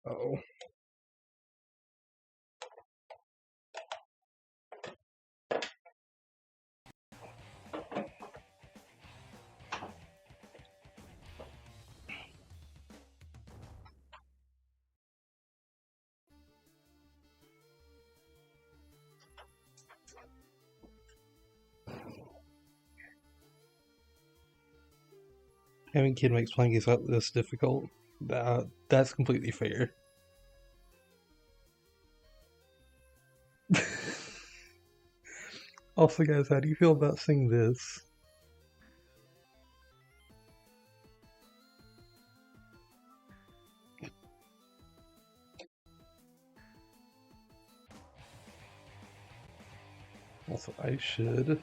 Uh-oh. Having kid makes playing games like this difficult. That's completely fair. Also, guys, how do you feel about seeing this? Also, I should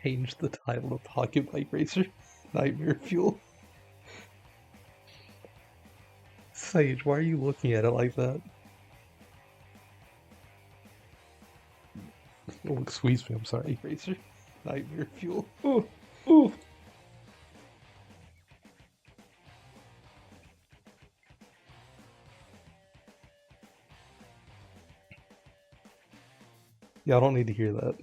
change the title of Pocket Bike Racer Nightmare Fuel. Sage, why are you looking at it like that? Oh, excuse me, I'm sorry, Racer. Nightmare Fuel. Oh, oh. Yeah, I don't need to hear that.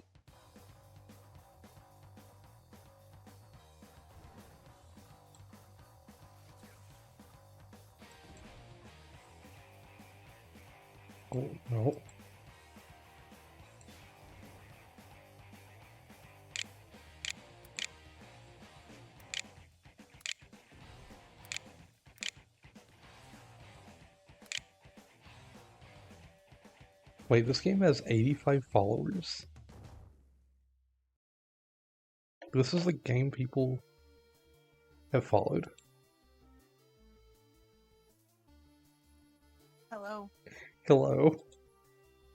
Oh, no. Wait, this game has 85 followers? This is the game people have followed. Hello. Hello.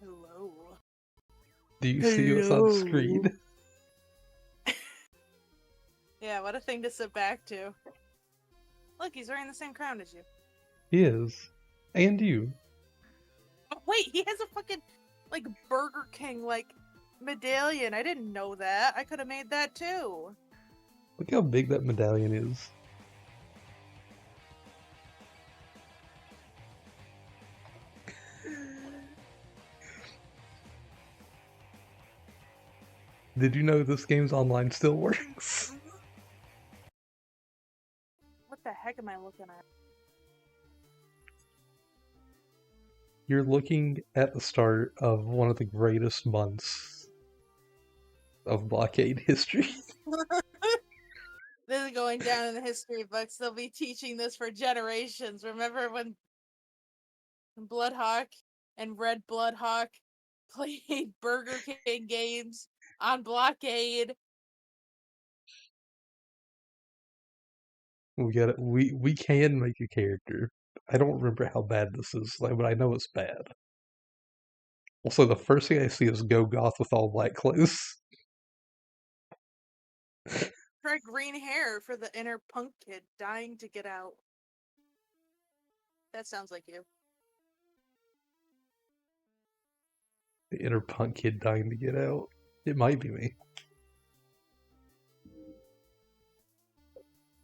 Hello. Do you see what's on screen? Yeah, what a thing to sit back to. Look, he's wearing the same crown as you. He is. And you. Oh, wait, he has a fucking, like, Burger King, like, medallion. I didn't know that. I could have made that too. Look how big that medallion is. Did you know this game's online still works? What the heck am I looking at? You're looking at the start of one of the greatest months of Blawkade history. This is going down in the history books. They'll be teaching this for generations. Remember when Bloodhawk and Red Bloodhawk played Burger King games on Blawkade? We can make a character. I don't remember how bad this is, but I know it's bad. Also, the first thing I see is Go Goth with all black clothes. Try green hair for the inner punk kid dying to get out. That sounds like you. The inner punk kid dying to get out. It might be me.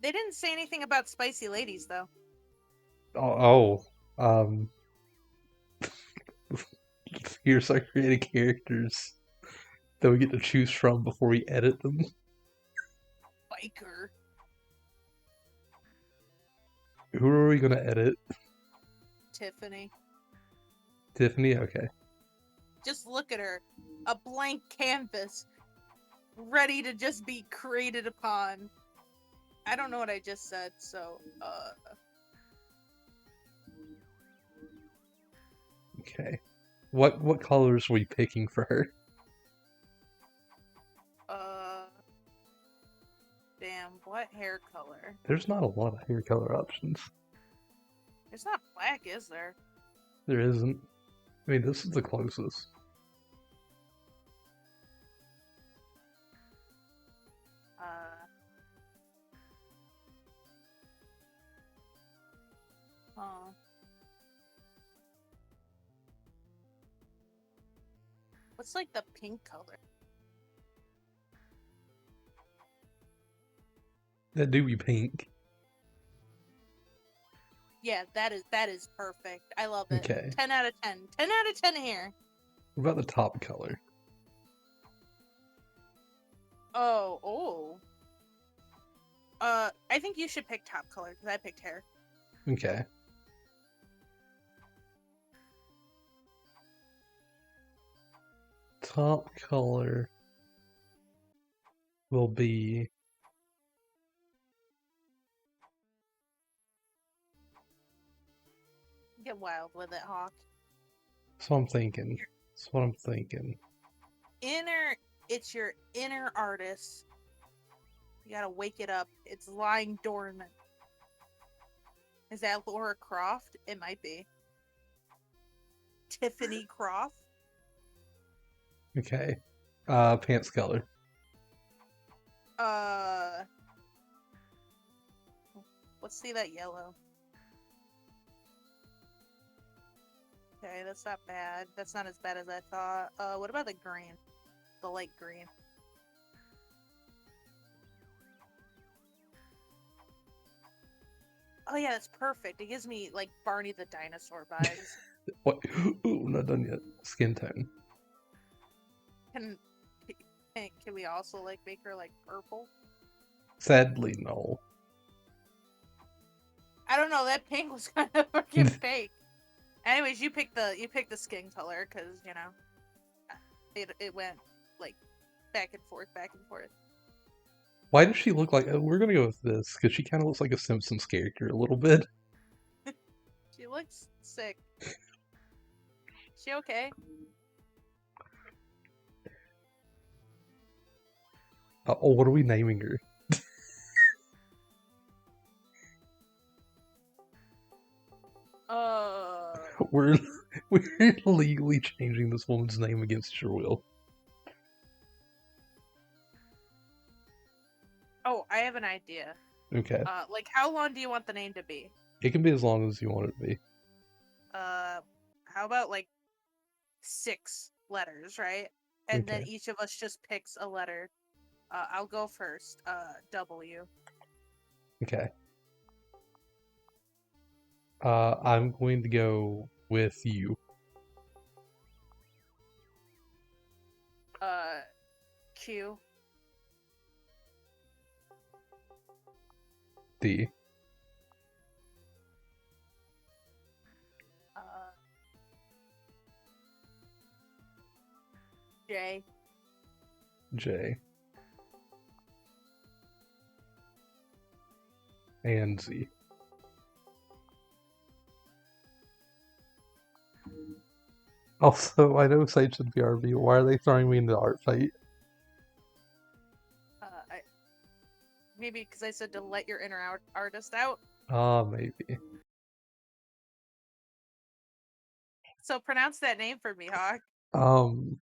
They didn't say anything about spicy ladies, though. Here's our creative characters that we get to choose from before we edit them. Biker. Who are we gonna edit? Tiffany. Tiffany? Okay. Just look at her. A blank canvas. Ready to just be created upon. I don't know what I just said, so, Okay. What colors are we picking for her? Damn, what hair color? There's not a lot of hair color options. It's not black, is there? There isn't. I mean, this is the closest. What's like the pink color? That do be pink. Yeah, that is perfect. I love it. Okay. 10 out of 10. 10 out of 10 here. What about the top color? Oh. I think you should pick top color because I picked hair. Okay. Top color will be Get wild with it, Hawk. that's what I'm thinking. That's what I'm thinking. It's your inner artist. You gotta wake it up. It's lying dormant. Is that Laura Croft? It might be. Tiffany Croft? Okay. Pants color. Let's see that yellow. Okay, that's not bad. That's not as bad as I thought. What about the green? The light green. Oh yeah, that's perfect. It gives me like Barney the dinosaur vibes. What? Ooh, not done yet. Skin tone. Can we also like make her like purple? Sadly, no. I don't know. That pink was kind of freaking fake. Anyways, you pick the skin color because you know it went like back and forth. Why does she look like? We're gonna go with this because she kind of looks like a Simpsons character a little bit. She looks sick. She okay? Oh, what are we naming her? We're legally changing this woman's name against your will. Oh, I have an idea. Okay. Like how long do you want the name to be? It can be as long as you want it to be. How about like 6 letters, right? And then Okay. each of us just picks a letter. I'll go first. W. Okay. I'm going to go with you. Q. D. J. J. And Z. Also, I know Sage should be RB. Why are they throwing me into the art fight? Maybe because I said to let your inner artist out. Maybe. So pronounce that name for me, Hawk. Well,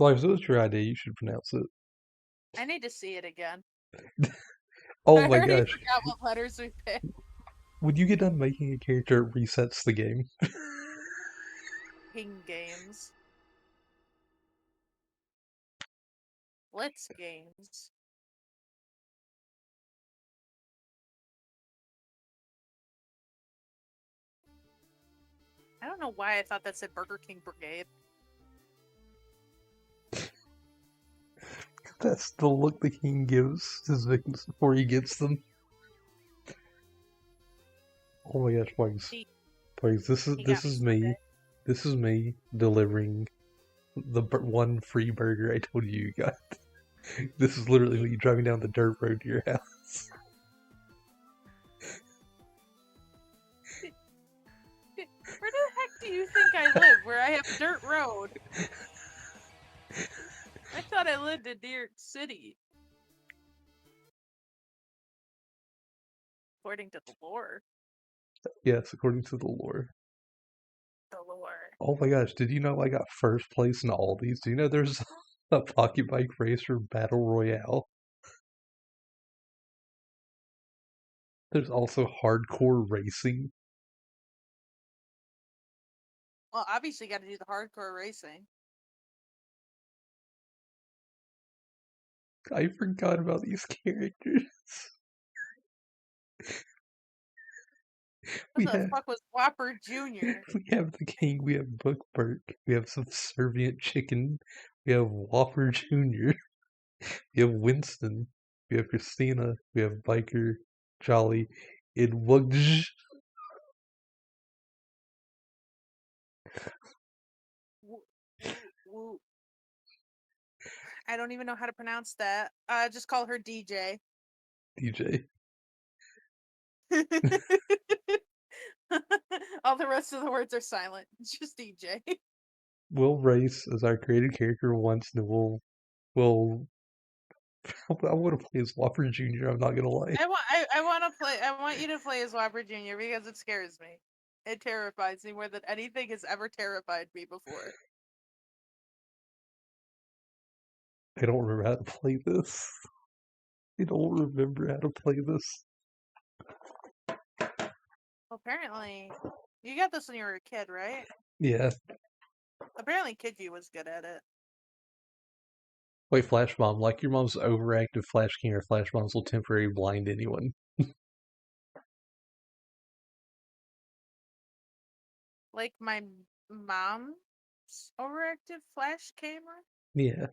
if it was your idea, you should pronounce it. I need to see it again. Oh I my already gosh. forgot what letters we picked. When you get done making a character, it resets the game. King Games. Blitz Games. I don't know why I thought that said Burger King Brigade. That's the look the king gives his victims before he gets them. Oh my gosh, Bugs, this is me. This is me delivering the one free burger I told you got. This is literally me driving down the dirt road to your house. Where the heck do you think I live? Where I have dirt road? I thought I lived in New York City. According to the lore. Yes, according to the lore. The lore. Oh my gosh, did you know I got first place in all these? Do you know there's a Pocket Bike Racer Battle Royale? There's also hardcore racing. Well, obviously, you got to do the hardcore racing. I forgot about these characters. What the fuck was Whopper Jr.? We have the King, we have Bookberg, we have Subservient Chicken, we have Whopper Jr., we have Winston, we have Christina, we have Biker, Jolly, and Wugj. I don't even know how to pronounce that. Just call her DJ. DJ. All the rest of the words are silent. It's just DJ. We'll race as our created character once, and we'll. I want to play as Whopper Jr. I'm not gonna lie. I want to play. I want you to play as Whopper Jr. because it scares me. It terrifies me more than anything has ever terrified me before. I don't remember how to play this. I don't remember how to play this. Apparently, you got this when you were a kid, right? Yeah. Apparently, Kid was good at it. Wait, Flash Bomb. Like your mom's overactive Flash King or Flash Bombs will temporarily blind anyone. Like my mom's overactive flash camera? Yeah.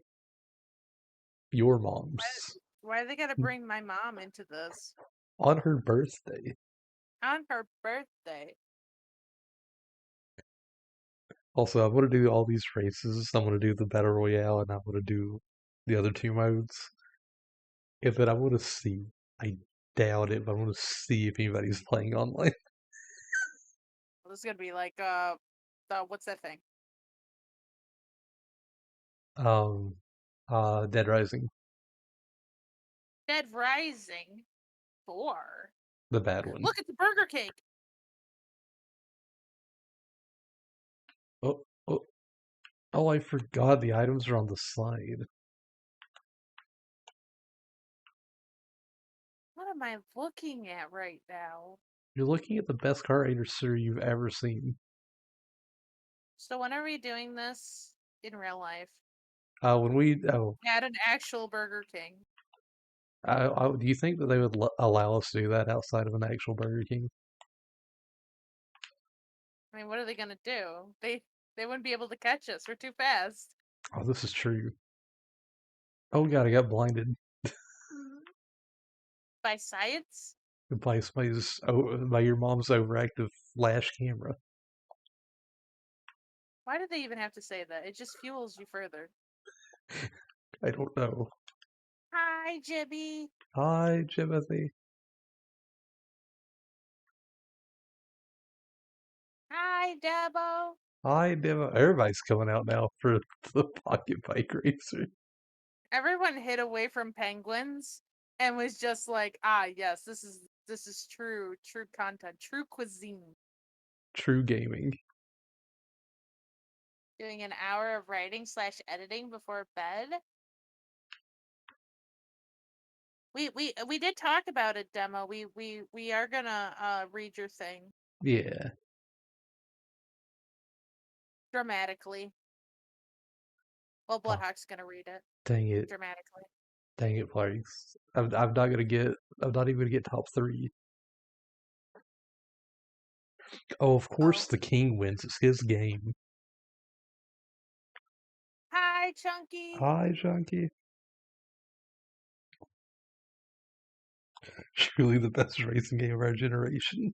Your mom's. Why they gotta bring my mom into this? On her birthday. On her birthday. Also, I'm going to do all these races. I'm going to do the Battle Royale, and I'm going to do the other two modes. And then I want to see. I doubt it, but I want to see if anybody's playing online. Well, this is gonna be like, what's that thing? Dead Rising. Dead Rising 4. The bad one. Look, it's a burger cake. Oh, I forgot the items are on the side. What am I looking at right now? You're looking at the best car racer you've ever seen. So when are we doing this in real life? When we At an actual Burger King. do you think that they would allow us to do that outside of an actual Burger King? I mean, what are they gonna do? They wouldn't be able to catch us. We're too fast. Oh, this is true. Oh god, I got blinded By science? by by your mom's overactive flash camera. Why did they even have to say that? It just fuels you further. I don't know. Hi, Jibby. Hi, Jimothy. Hi, Debo. Hi, Demo. Everybody's coming out now for the Pocket Bike Racer. Everyone hid away from penguins and was just like, ah, yes, this is true content, true cuisine. True gaming. Doing an hour of writing / editing before bed. We did talk about it, Demo. We are gonna read your thing Yeah. dramatically. Well, Oh, Bloodhawk's gonna read it dang it. dramatically. Dang it, Plagues. I'm not gonna get. I'm not even gonna get top 3. Oh, of course Oh. the king wins. It's his game. Hi, Chunky. Hi, Junkie. Truly the best racing game of our generation.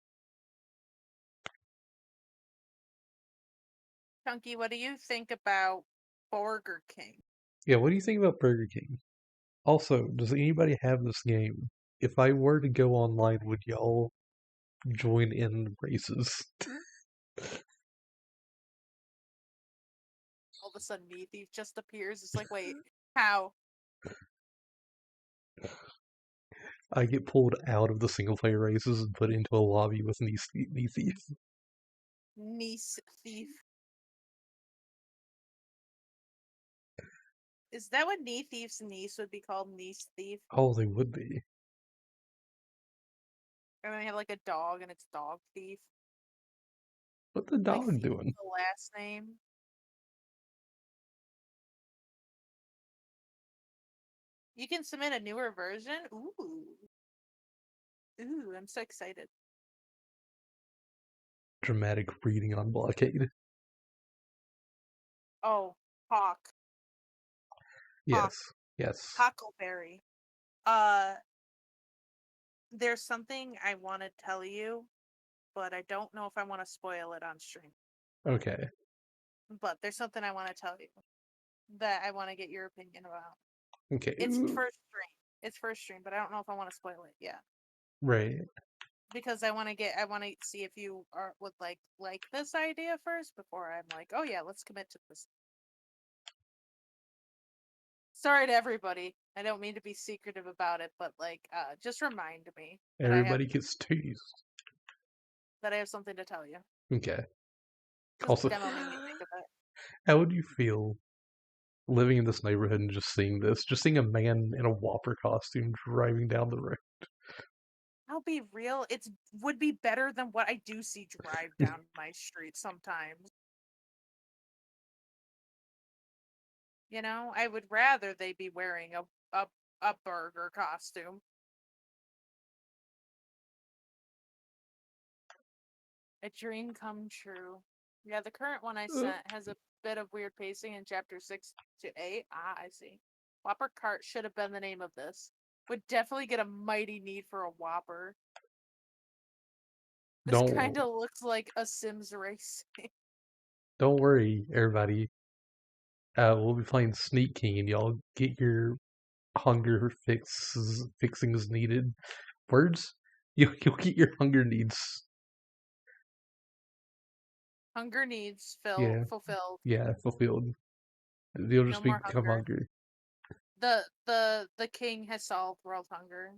Chunky, what do you think about Burger King? Yeah, what do you think about Burger King? Also, does anybody have this game? If I were to go online, would y'all join in races? All of a sudden, Knee Thief just appears. It's like, wait, how? I get pulled out of the single player races and put into a lobby with Knee Thief. Niece Thief. Is that what Knee Thief's niece would be called? Niece Thief? Oh, they would be. And then they have like a dog and it's Dog Thief. What the Like dog Thief doing? the last name. You can submit a newer version? Ooh. Ooh, I'm so excited. Dramatic reading on Blawkade. Oh, Hawk. Hawk. Yes. Yes. Huckleberry. Uh, there's something I want to tell you, but I don't know if I want to spoil it on stream. Okay. But there's something I want to tell you that I want to get your opinion about. Okay. It's Ooh. first stream. It's first stream, but I don't know if I want to spoil it. Yeah. Right. Because I want to see if you would like this idea first before I'm like, oh yeah, let's commit to this. Sorry to everybody. I don't mean to be secretive about it, but just remind me that Everybody gets teased. I have something to tell you. Okay. This Also, demo made me think of it. how would you feel living in this neighborhood and just seeing this? Just seeing a man in a Whopper costume driving down the road. I'll be real. It would be better than what I do see drive down my street sometimes. You know, I would rather they be wearing a burger costume. A dream come true. Yeah, the current one I sent has a bit of weird pacing in chapter 6 to 8. Ah, I see. Whopper Cart should have been the name of this. Would definitely get a mighty need for a Whopper. This Don't kind of looks like a Sims race. don't worry, everybody. We'll be playing Sneak King, and y'all get your hunger fixings needed. Words? You'll get your hunger needs. Hunger needs Yeah, fulfilled. yeah, fulfilled. You'll No just more become hunger. hungry. The king has solved world hunger.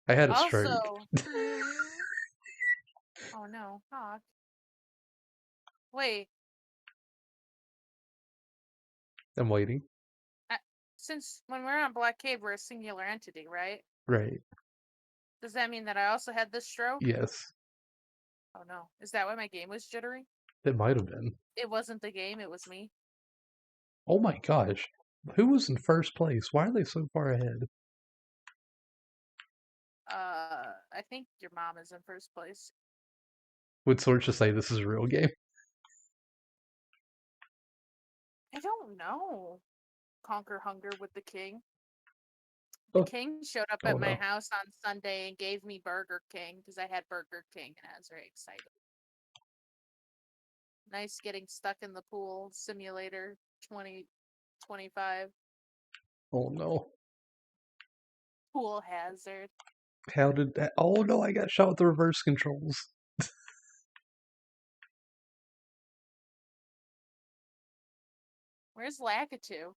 I had a stroke. Also, oh no, Hawk. Wait, I'm waiting. I, since when we're on Blawkade, we're a singular entity, right? Right. Does that mean that I also had this stroke? Yes. Oh no, is that why my game was jittery? It might have been. It wasn't the game, it was me. Oh my gosh. Who was in first place? Why are they so far ahead? I think your mom is in first place. Would Sorcha say this is a real game? I don't know. Conquer hunger with the king. The Oh, king showed up oh at my no. house on Sunday and gave me Burger King because I had Burger King and I was very excited. Nice getting stuck in the pool simulator 2025. Oh no. Pool hazard. How did that? Oh no, I got shot with the reverse controls. Where's Lakitu?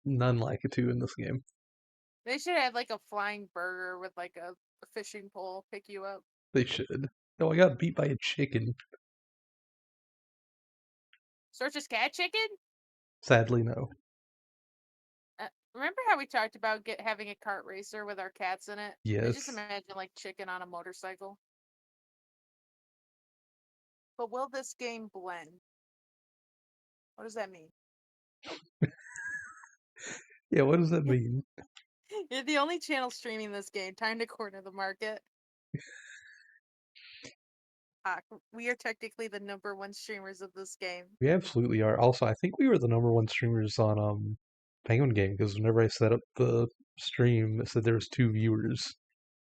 None like a two in this game. They should have like a flying burger with like a fishing pole pick you up. They should. No, I got beat by a chicken. Sorcerer's cat chicken? Sadly, no. Remember how we talked about having a kart racer with our cats in it? I just Yes. imagine like chicken on a motorcycle. But will this game blend? What does that mean? Yeah, what does that mean? You're the only channel streaming this game. Time to corner the market. We are technically the #1 streamers of this game. We absolutely are. Also, I think we were the #1 streamers on Penguin Game because whenever I set up the stream, it said there was 2 viewers,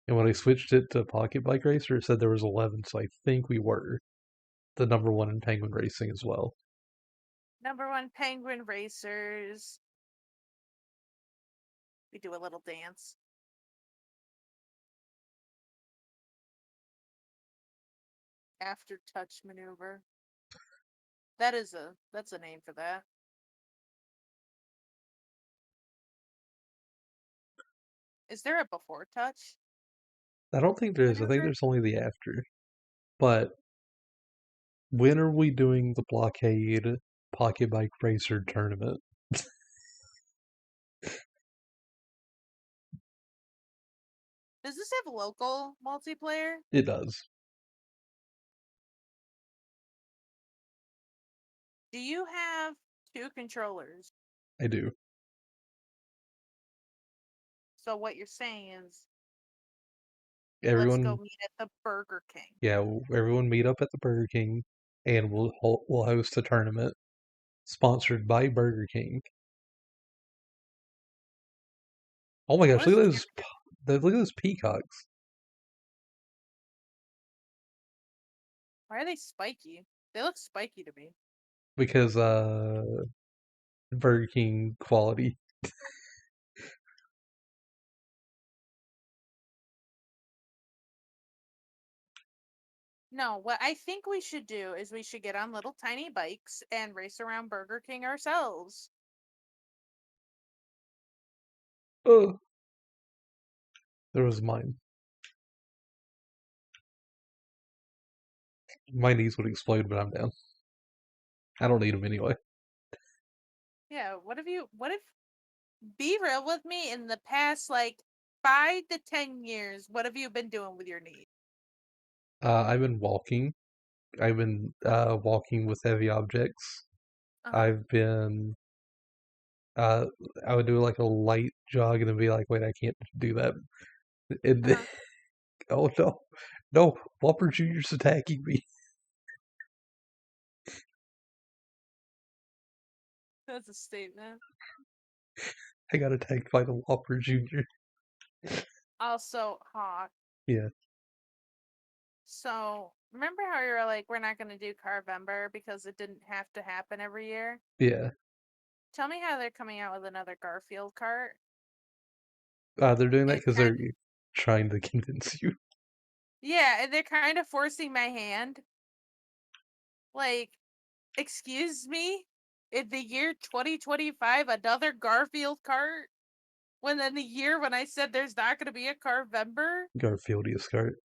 and when I switched it to Pocket Bike Racer, it said there was 11. So I think we were the #1 in Penguin Racing as well. #1 penguin racers. We do a little dance. After touch maneuver. That's a name for that. Is there a before touch? I don't think there is. I think Maneuver? there's only the after. But when are we doing the Blawkade Pocket Bike Racer tournament? Does this have local multiplayer? It does. Do you have 2 controllers? I do. So what you're saying is, let's go Everyone, meet at the Burger King. yeah, everyone meet up at the Burger King, and we'll host a tournament sponsored by Burger King. Oh my What gosh, is the look at those peacocks. Why are they spiky? They look spiky to me. Because Burger King quality. No, what I think we should do is we should get on little tiny bikes and race around Burger King ourselves. Oh, there was mine. My knees would explode, but I'm down. I don't need them anyway. Yeah, what if be real with me, in the past like 5 to 10 years, what have you been doing with your knee? I've been walking. I've been walking with heavy objects. Uh-huh. I've been uh, I would do like a light jog and then be like, wait, I can't do that. And then, Uh-huh. oh no, no, Whopper Jr.'s attacking me. That's a statement. I got attacked by the Whopper Jr. Also, Hawk. Yeah, So, remember how you were like, we're not going to do Carvember because it didn't have to happen every year? yeah. Tell me how they're coming out with another Garfield cart. They're doing that It's because they're kind of, trying to convince you. yeah, and they're kind of forcing my hand. Like, excuse me? In the year 2025, another Garfield cart? When in the year when I said there's not going to be a Carvember? Garfieldius cart.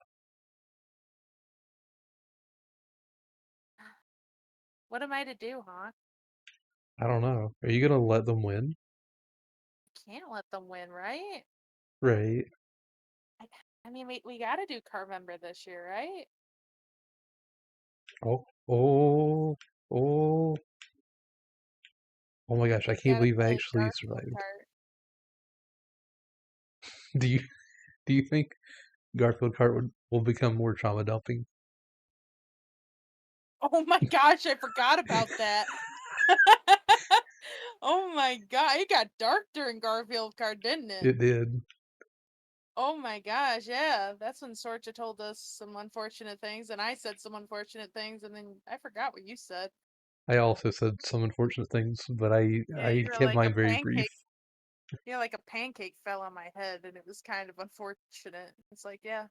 What am I to do, huh? I don't know. Are you gonna let them win? Can't let them win, right? Right. I, I mean, we got to do Carvember this year, right? Oh, oh, oh. Oh my gosh, I We can't got to believe I play actually Garfield survived. cart. Do you do you think Garfield cart will become more trauma dumping? Oh my gosh, I forgot about that. Oh my god, it got dark during Garfield cart, didn't it? It did. Oh my gosh, yeah. That's when Sorcha told us some unfortunate things, and I said some unfortunate things, and then I forgot what you said. I also said some unfortunate things, but Yeah, I you were kept like a mine very brief. pancake. Yeah, like a pancake fell on my head, and it was kind of unfortunate. It's like, yeah,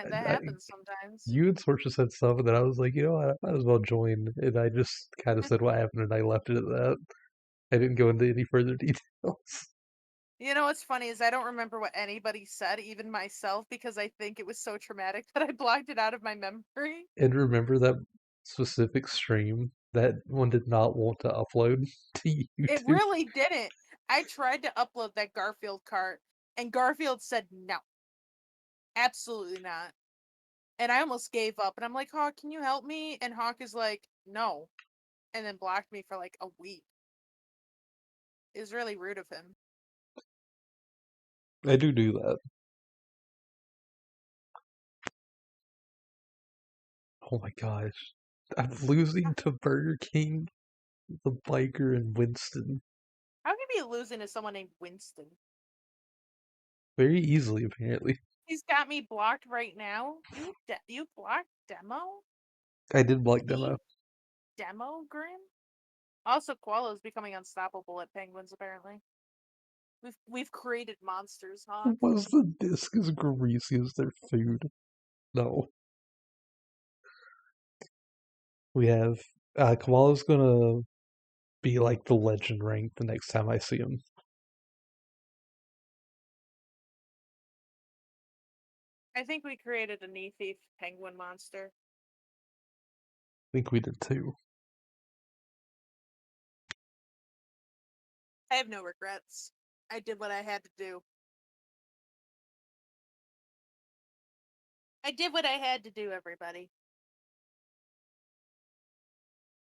that I, happens sometimes. you and Sorcha said stuff, and then I was like, you know, I might as well join, and I just kind of said what happened, and I left it at that. I didn't go into any further details. You know what's funny is I don't remember what anybody said, even myself, because I think it was so traumatic that I blocked it out of my memory. And remember that specific stream that one did not want to upload to It YouTube? really didn't. I tried to upload that Garfield cart, and Garfield said no, absolutely not. And I almost gave up. And I'm like, Hawk, can you help me? And Hawk is like, no, and then blocked me for like a week. It was really rude of him. I do that. Oh my gosh. I'm losing to Burger King, the biker, and Winston. How can you be losing to someone named Winston? Very easily, apparently. He's got me blocked right now. You blocked Demo? I did block The demo. Demo Grim? Also, Koala's becoming unstoppable at Penguins. Apparently, we've created monsters, Hawk. Was the disc as greasy as their food? No. We have Kamala's gonna be like the legend rank the next time I see him. I think we created a knee thief penguin monster. I think we did too. I have no regrets. I did what I had to do. I did what I had to do, everybody.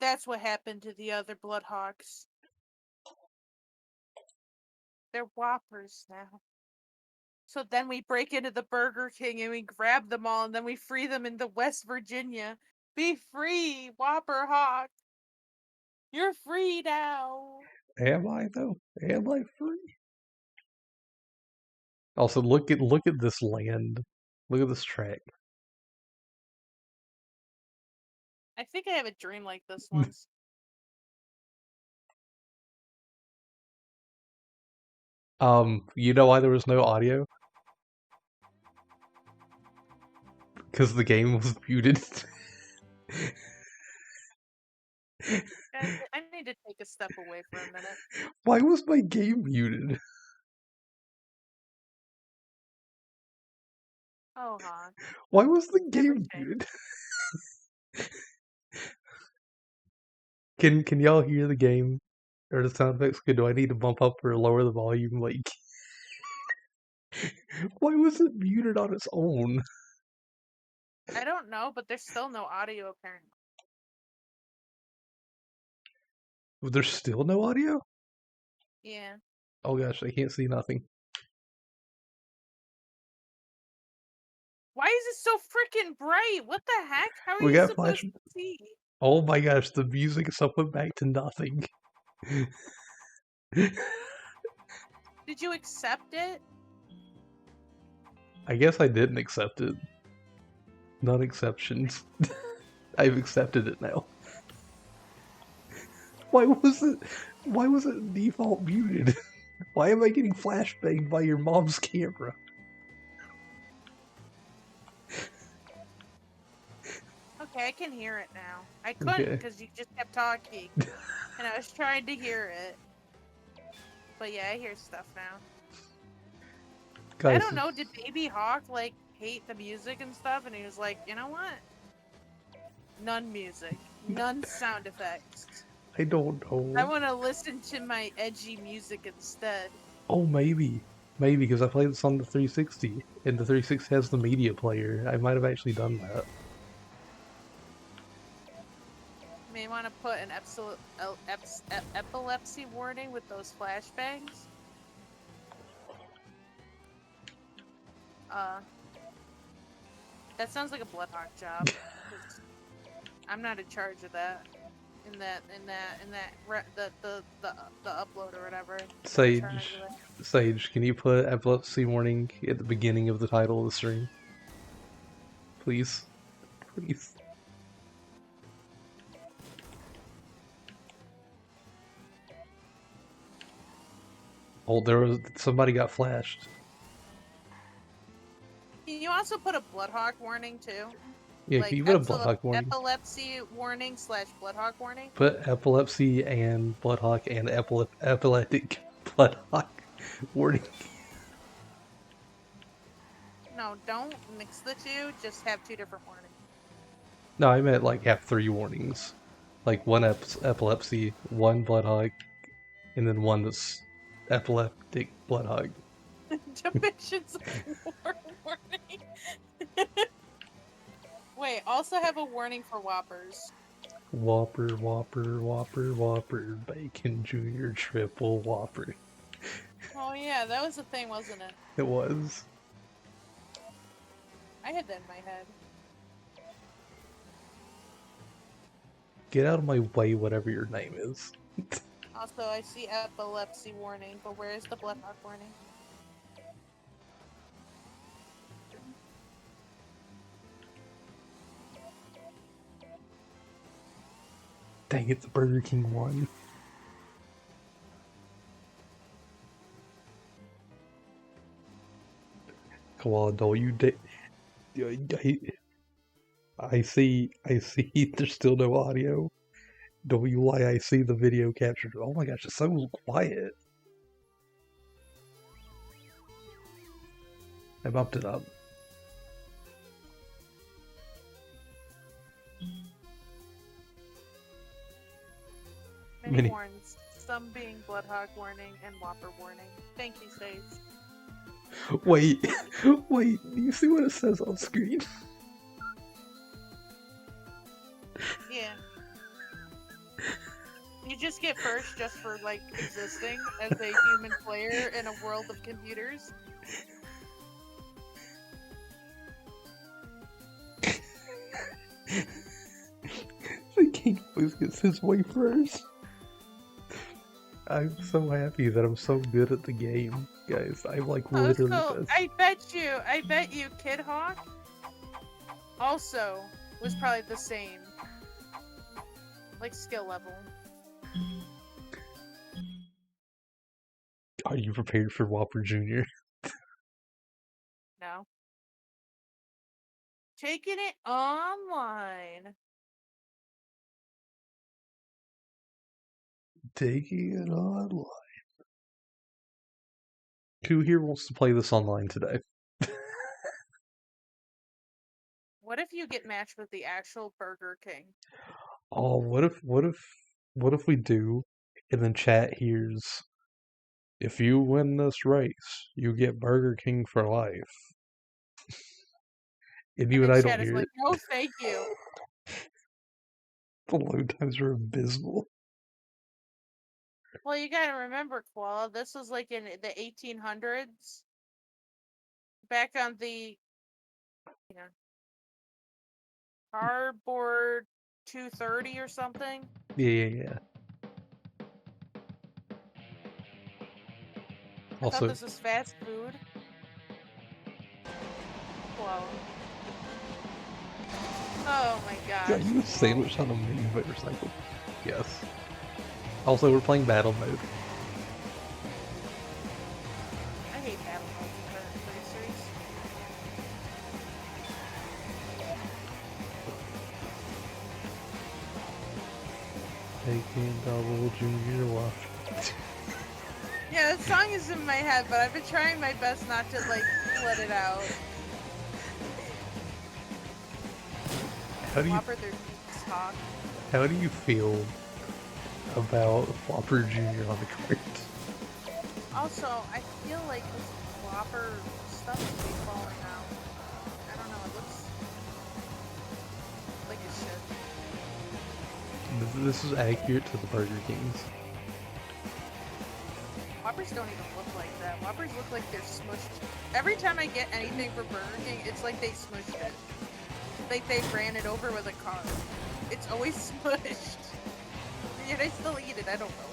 That's what happened to the other Bloodhawks. They're Whoppers now. So then we break into the Burger King and we grab them all and then we free them into West Virginia. Be free, Whopper Hawk. You're free now. Am I though? Am I free? Also, look at this land. Look at this track. I think I have a dream like this once. You know why there was no audio? Because the game was muted. I need to take a step away for a minute. Why was my game muted? Oh, Hawk. Why was the game muted? Can y'all hear the game or the sound effects? Do I need to bump up or lower the volume? Like, why was it muted on its own? I don't know, but there's still no audio apparently. There's still no audio? Yeah. Oh gosh, I can't see nothing. Why is it so freaking bright? What the heck? How are We you got supposed to see? Oh my gosh, the music is went back to nothing. Did you accept it? I guess I didn't accept it. None exceptions. I've accepted it now. Why was it default muted? Why am I getting flashbanged by your mom's camera? Okay, I can hear it now. I couldn't because you just kept talking. And I was trying to hear it. But yeah, I hear stuff now. Guys, I don't know, did Baby Hawk, like, hate the music and stuff? And he was like, you know what? None music. None sound effects. I don't know. I want to listen to my edgy music instead. Oh, maybe. Maybe, because I played this on the 360, and the 360 has the media player. I might have actually done that. You may want to put an epilepsy warning with those flashbangs. That sounds like a Bloodhawk job. I'm not in charge of that. The upload or whatever. Sage, can you put epilepsy warning at the beginning of the title of the stream? Please. Please. Oh, somebody got flashed. Can you also put a Bloodhawk warning too? Yeah, like can you put a Bloodhawk warning? Epilepsy warning / Bloodhawk warning? Put epilepsy and Bloodhawk and epileptic Bloodhawk warning. No, don't mix the two, just have 2 different warnings. No, I meant like have 3 warnings. Like one epilepsy, one Bloodhawk, and then one that's epileptic Bloodhawk. Depictions of war warning. Wait, also have a warning for Whoppers. Whopper, Whopper, Whopper, Whopper, Bacon Jr, Triple Whopper. Oh yeah, that was the thing, wasn't it? It was. I had that in my head. Get out of my way, whatever your name is. Also, I see epilepsy warning, but where is the Bloodhawk warning? Dang it, the Burger King won. Come on, don't you I see there's still no audio. Don't you lie, I see the video captured. Oh my gosh, it's so quiet. I bumped it up. Many warnings, some being Bloodhawk warning and Whopper warning. Thank you, Sage. Wait, wait, do you see what it says on screen? Yeah. it first just for, like, existing as a human player in a world of computers. The king always gets his way first. I'm so happy that I'm so good at the game, guys. I'm like literally best. I bet you Kid Hawk also was probably the same, like, skill level. Are you prepared for Whopper Jr.? No. Taking it online. Taking it online. Who here wants to play this online today? What if you get matched with the actual Burger King? Oh, what if we do, and then chat hears, if you win this race, you get Burger King for life. And you and I don't chat is hear like, it. no, thank you. The load times are abysmal. Well, you gotta remember, Koala, this was like in the 1800s. Back on the, you know, cardboard 230 or something. Yeah. I Also, thought this was fast food. Whoa. Oh my gosh. are you a sandwich on a mini motorcycle? Yes. Also, we're playing battle mode. I hate battle modes in current racers. Taking double junior watch. Yeah, that song is in my head, but I've been trying my best not to, like, let it out. How do you Whopper, their beats talk. How do you feel about Whopper Jr. on the cart? Also, I feel like this Whopper stuff is falling out. I don't know, it looks like it should. This is accurate to the Burger Kings. Whoppers don't even look like that. Whoppers look like they're smushed. Every time I get anything for Burger King, it's like they smushed it. Like they ran it over with a car. It's always smushed. Yet I still eat it, I don't know.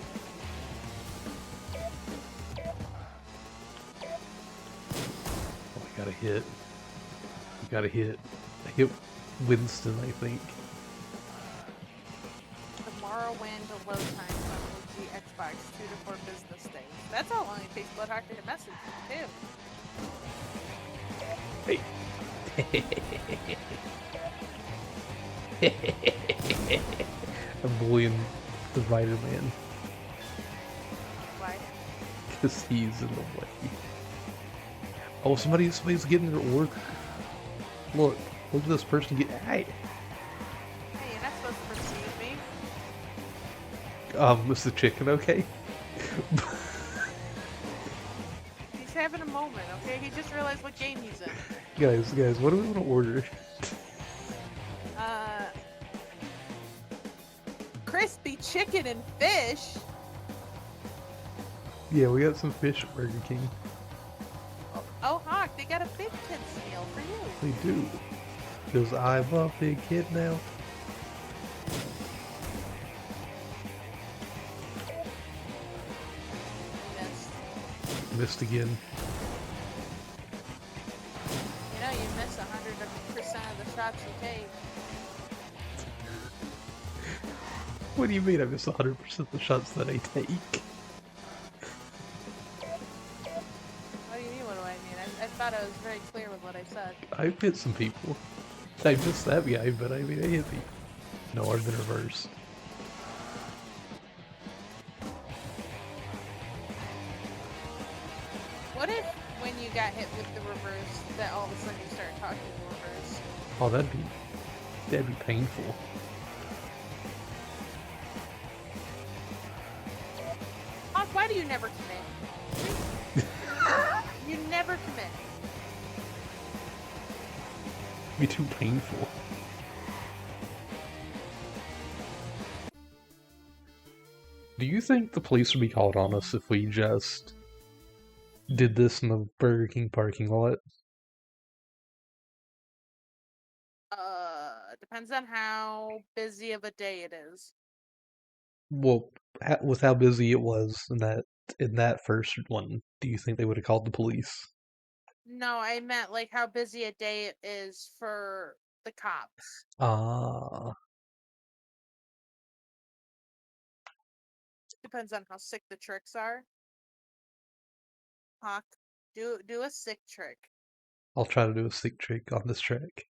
Oh, I got a hit. I got a hit. I hit Winston, I think. Tomorrow win to load time on OG Xbox 2 to 4 business days. That's how long it takes Blawkade to message too. Hey. I'm bullying the Rider Man. Why? Because he's in the way. Oh, somebody's getting their order. Look at this person get. Hey, you're not supposed to perceive me. Mr. Chicken, okay? He's having a moment, okay? He just realized what game he's in. Guys, what do we want to order? Crispy chicken and fish? Yeah, we got some fish at Burger King. Oh, Hawk, they got a big kids meal for you. They do. Because I'm a big kid now. Missed again. You know, you miss 100% of the shots you take. What do you mean I miss 100% of the shots that I take? What do you mean, what do I mean? I thought I was very clear with what I said. I've hit some people. I missed that guy, but I mean, I hit people. No, I've been reversed. What if, when you got hit with the reverse, that all of a sudden you start talking in reverse? Oh, that'd be painful. Hawk, why do you never commit? You never commit. It'd be too painful. Do you think the police would be called on us if we just did this in the Burger King parking lot? Depends on how busy of a day it is. Well, with how busy it was in that first one, do you think they would have called the police? No, I meant like how busy a day it is for the cops. Ah, Depends on how sick the tricks are. Hawk, do a sick trick. I'll try to do a sick trick on this track.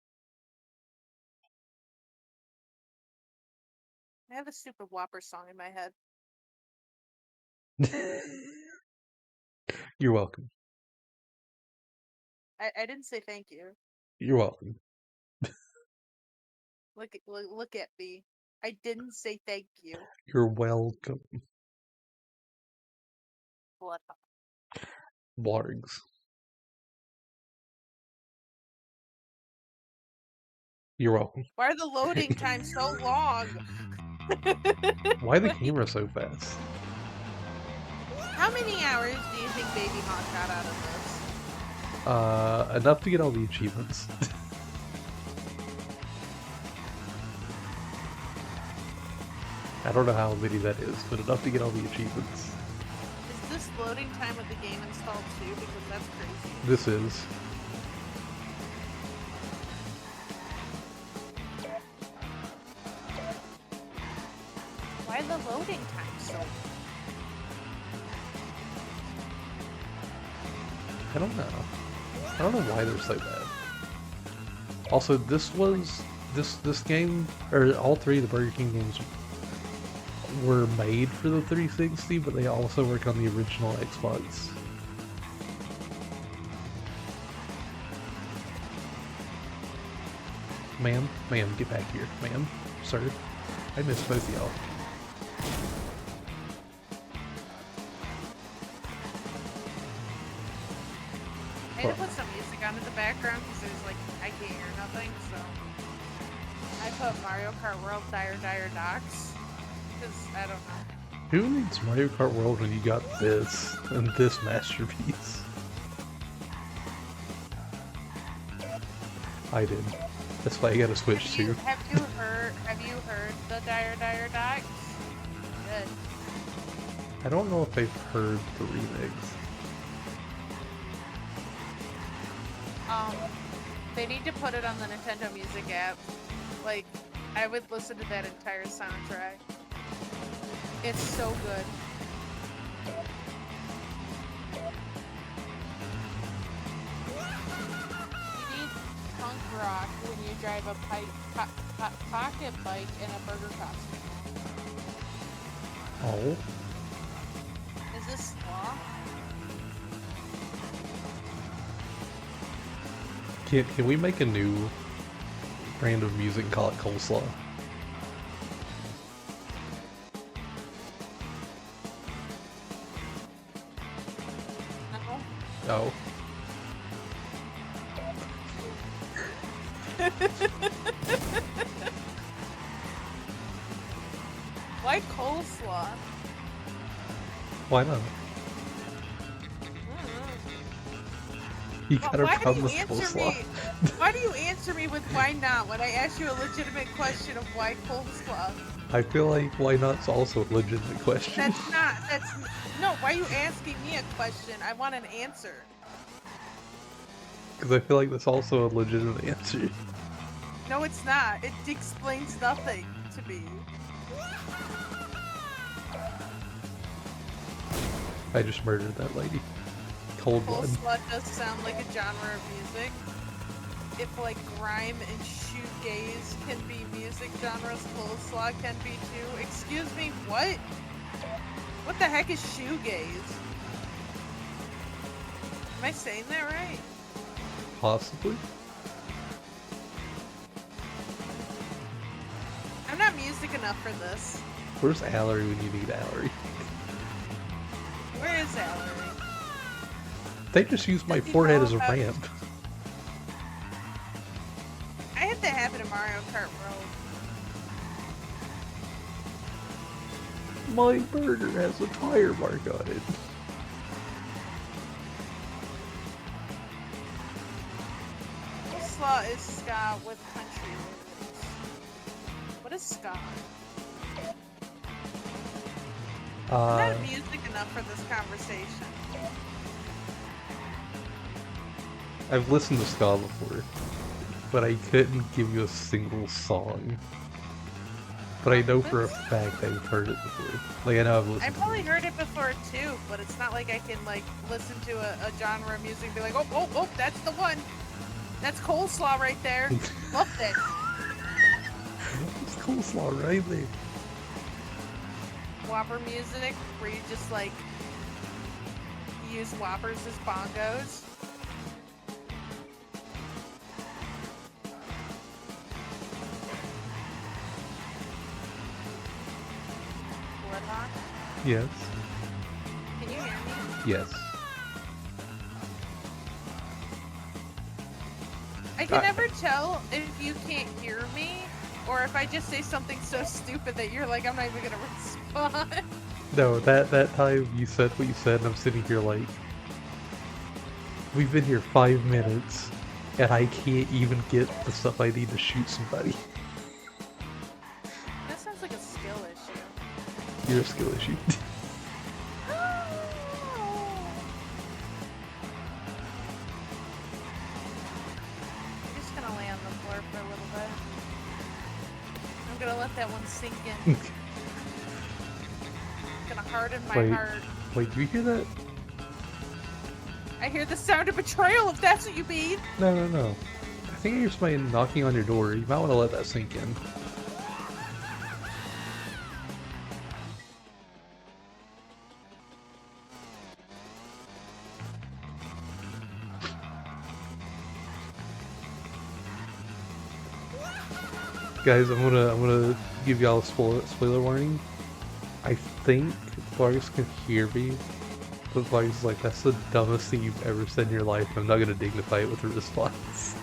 I have a stupid Whopper song in my head. You're welcome. I didn't say thank you. You're welcome. Look at me. I didn't say thank you. You're welcome. Blood. Blargs. You're welcome. Why are the loading times so long? Why the camera so fast? How many hours do you think Baby Hawk got out of this? Enough to get all the achievements. I don't know how many that is, but enough to get all the achievements. Is this loading time with the game installed too? Because that's crazy. This is. Why the loading time so? I don't know. I don't know why they're so bad. Also, this game, or all three of the Burger King games were made for the 360, but they also work on the original Xbox. Ma'am, get back here. Ma'am, sir, I miss both of y'all. I had to put some music on in the background because there's like, I can't hear nothing, so I put Mario Kart World Dire Docks because I don't know. Who needs Mario Kart World when you got this and this masterpiece? I did. That's why I got to switch to. Have you heard the Dire Docks? Good. I don't know if I've heard the remix. They need to put it on the Nintendo Music app. Like, I would listen to that entire soundtrack. It's so good. You need punk rock when you drive a pocket bike in a burger costume. Oh. Is this Slaw? Can we make a new brand of music and call it coleslaw? No. Oh. Why coleslaw? Why not? You got a problem with coleslaw? Why do you answer me with why not when I ask you a legitimate question of why coleslaw? I feel like why not's also a legitimate question. No, why are you asking me a question? I want an answer. Because I feel like that's also a legitimate answer. No, it's not. It explains nothing to me. I just murdered that lady. Cold blood. Coleslaw does sound like a genre of music. If like grime and shoegaze can be music genres, coleslaw can be too. Excuse me, what? What the heck is shoegaze? Am I saying that right? Possibly. I'm not music enough for this. Where's Allery when you need Allery? Where is Allery? They just use my forehead as a ramp. I had that happen in Mario Kart World. My burger has a tire mark on it. Coleslaw is ska with country lyrics. What is ska? I'm not music enough for this conversation. I've listened to ska before, but I couldn't give you a single song. But I know for a fact I've heard it before. Like, I know I've listened I've probably heard it before too, but it's not like I can like listen to a genre of music and be like, oh, that's the one. That's Coleslaw right there. Loved it. It's Coleslaw right there. Whopper music, where you just like use Whoppers as bongos. Bloodhawk? Yes. Can you hear me? Yes. I can never tell if you can't hear me, or if I just say something so stupid that you're like, I'm not even gonna respond. No, that time you said what you said, and I'm sitting here like, we've been here 5 minutes, and I can't even get the stuff I need to shoot somebody. That sounds like a skill issue. You're a skill issue. Let that one sink in. It's gonna harden my heart. Wait, do you hear that? I hear the sound of betrayal, if that's what you mean. No. I think I hear somebody knocking on your door. You might want to let that sink in. Guys, I'm gonna give y'all a spoiler warning. I think Vargas can hear me, but Vargas is like, that's the dumbest thing you've ever said in your life. I'm not gonna dignify it with a response.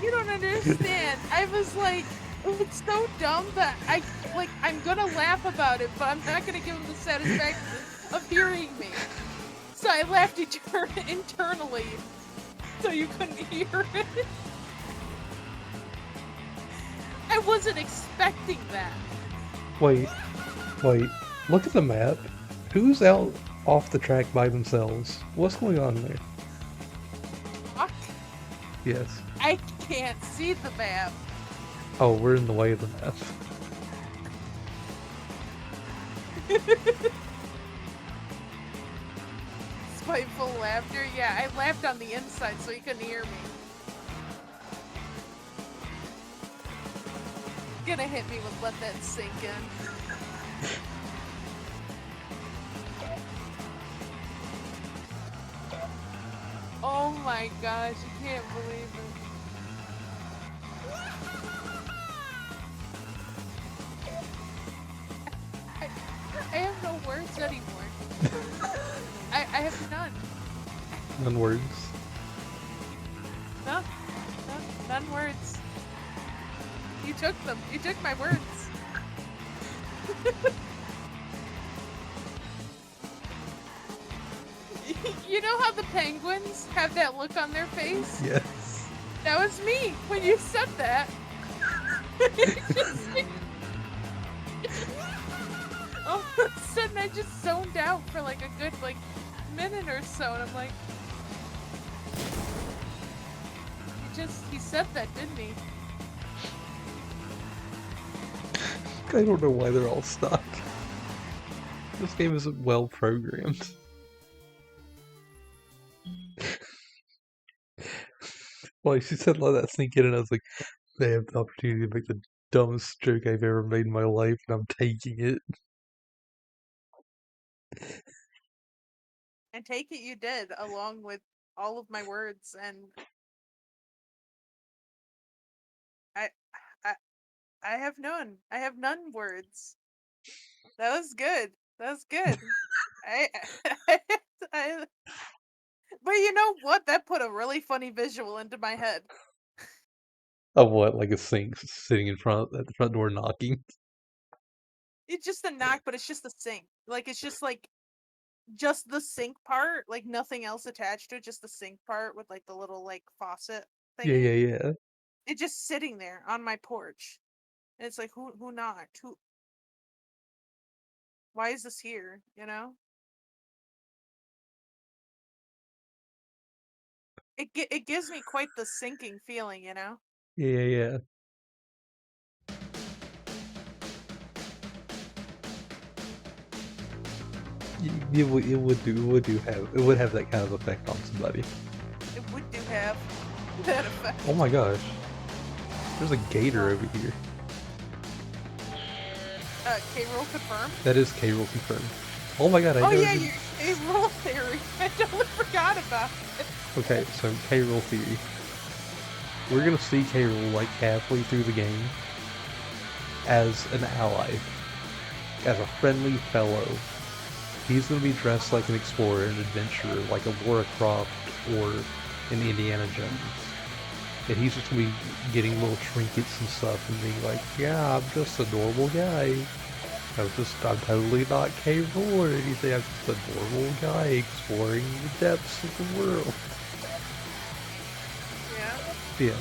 You don't understand. I was like, it's so dumb that I'm gonna laugh about it, but I'm not gonna give him the satisfaction of hearing me. So I laughed internally, so you couldn't hear it. I wasn't expecting that. Wait. Look at the map. Who's out off the track by themselves? What's going on there? Fuck. Yes. I can't see the map. Oh, we're in the way of the map. Spiteful laughter? Yeah, I laughed on the inside so he couldn't hear me. Gonna hit me with let that sink in. Oh my gosh, you can't believe it. I have no words anymore. I have none. None words. None words. You took them. You took my words. You know how the penguins have that look on their face? Yes. That was me when you said that. All of a sudden I just zoned out for like a good minute or so, and I'm like, he said that, didn't he? I don't know why they're all stuck. This game isn't well programmed. Well, she said let that sink in, and I was like, they have the opportunity to make the dumbest joke I've ever made in my life, and I'm taking it. And take it you did, along with all of my words, and I have none. I have none words. That was good. That was good. But you know what? That put a really funny visual into my head. Of what? Like a sink sitting at the front door knocking? It's just a knock, but it's just the sink. Like, it's just like just the sink part, like nothing else attached to it, just the sink part with like the little like faucet Yeah, thingy. yeah, yeah. It's just sitting there on my porch. And it's like who knocked? Who why is this here, you know? It gives me quite the sinking feeling, you know? Yeah, yeah, yeah. It would have that kind of effect on somebody. It would do have that effect. Oh my gosh. There's a gator Well, over here. K-roll confirmed? That is K-roll confirmed. Oh my god, I Oh never yeah, did... your K-roll theory. I totally forgot about it. Okay, so K-roll theory. We're gonna see K-roll like halfway through the game as an ally, as a friendly fellow. He's gonna be dressed like an explorer, an adventurer, like a Lara Croft or an Indiana Jones. And he's just gonna be getting little trinkets and stuff and being like, yeah, I'm just a normal guy. I'm totally not K-roll or anything. I'm just a normal guy exploring the depths of the world. Yeah. Yeah.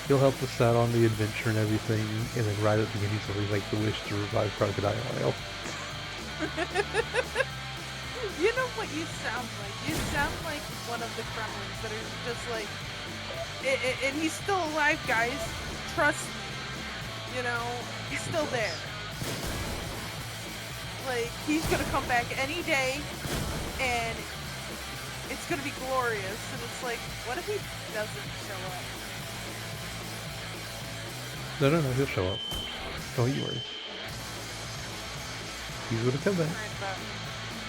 He'll help us out on the adventure and everything, and then right at the beginning he'll make the wish to revive Crocodile Isle. You know what you sound like? You sound like one of the Kremlins that are just like, and he's still alive, guys. Trust me. You know, he's still there. Like, he's gonna come back any day, and it's gonna be glorious. And it's like, what if he doesn't show up? No, he'll show up. Don't you worry. He's gonna come back.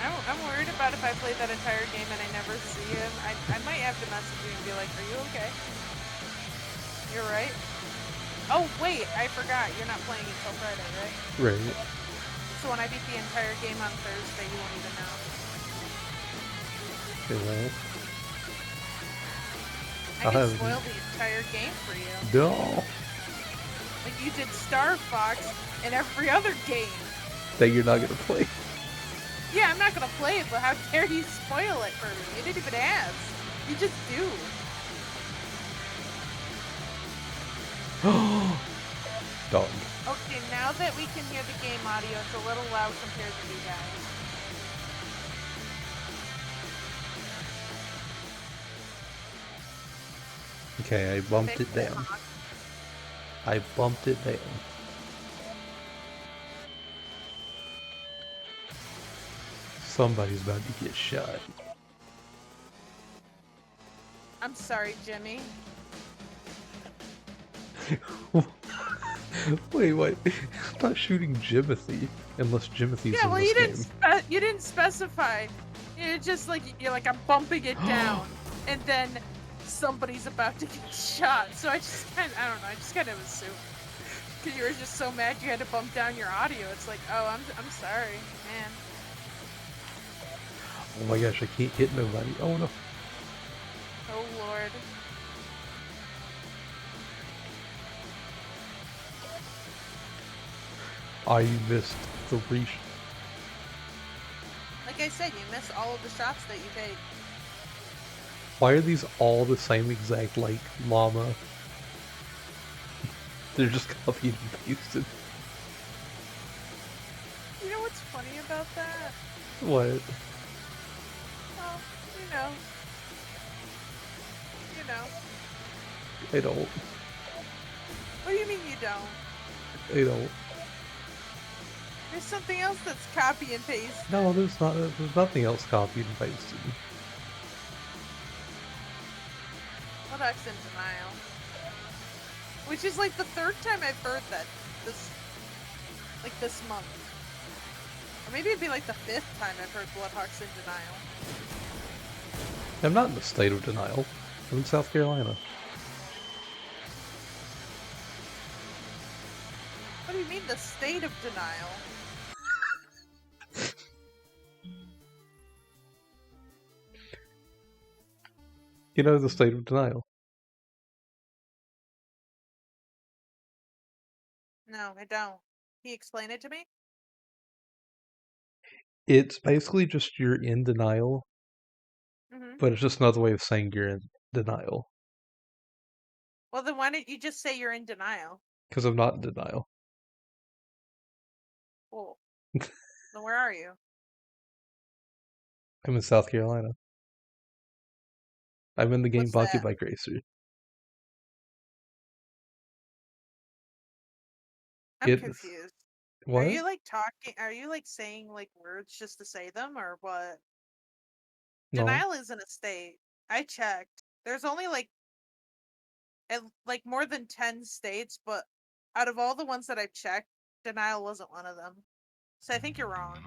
I'm worried about if I play that entire game and I never see him. I might have to message you and be like, are you okay? You're right? Oh, wait, I forgot. You're not playing until Friday, right? Right. So when I beat the entire game on Thursday, you won't even know. It won't. I can spoil the entire game for you. No. Like you did Star Fox and every other game. That you're not gonna play. Yeah, I'm not gonna play it, but how dare you spoil it for me? You didn't even ask. You just do. Dog. Okay, now that we can hear the game audio, it's a little loud compared to you guys. Okay, I bumped it down. I bumped it down. Somebody's about to get shot. I'm sorry, Jimmy. Wait. I'm not shooting Jimothy unless Jimothy's yeah, well, in this game. You didn't specify. You're just like, you're like, I'm bumping it down. And then somebody's about to get shot. So I just kind of, I don't know, I just kind of assumed. Because you were just so mad you had to bump down your audio. It's like, oh, I'm sorry, man. Oh my gosh, I can't hit nobody. Oh no. Oh Lord. I missed the Like I said, you missed all of the shots that you take. Why are these all the same exact, like, llama? They're just copied and pasted. You know what's funny about that? What? Well, you know. You know. I don't. What do you mean you don't? I don't. There's something else that's copy and paste. No, there's not. There's nothing else copied and pasted. Product's in denial. Which is like the third time I've heard that this month. Or maybe it'd be like the 5th time I've heard Bloodhawk's in denial. I'm not in a state of denial. I'm in South Carolina. What do you mean the state of denial? You know the state of denial. No, I don't. Can you explain it to me? It's basically just you're in denial, Mm-hmm. but it's just another way of saying you're in denial. Well, then why didn't you just say you're in denial? Because I'm not in denial. Well, then where are you? I'm in South Carolina. I'm in the game What's that? PocketBlawkade Racer. I'm It's confused. Are what? you like talking? Are you like saying like words just to say them, or what? No, Denial isn't a state. I checked. There's only like more than 10 states, but out of all the ones that I've checked, denial wasn't one of them. So I think you're wrong.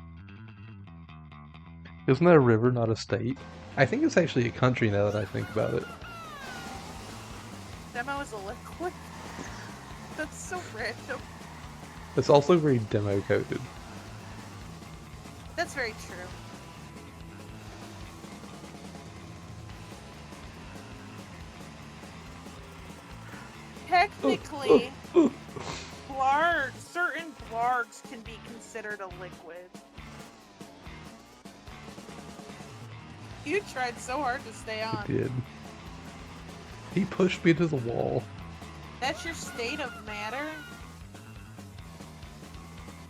isn't that a river, not a state? I think it's actually a country now that I think about it. Demo is a liquid. That's so random. It's also very demo coded. That's very true. Technically, certain blargs can be considered a liquid. You tried so hard to stay on. He did. He pushed me to the wall. That's your state of matter?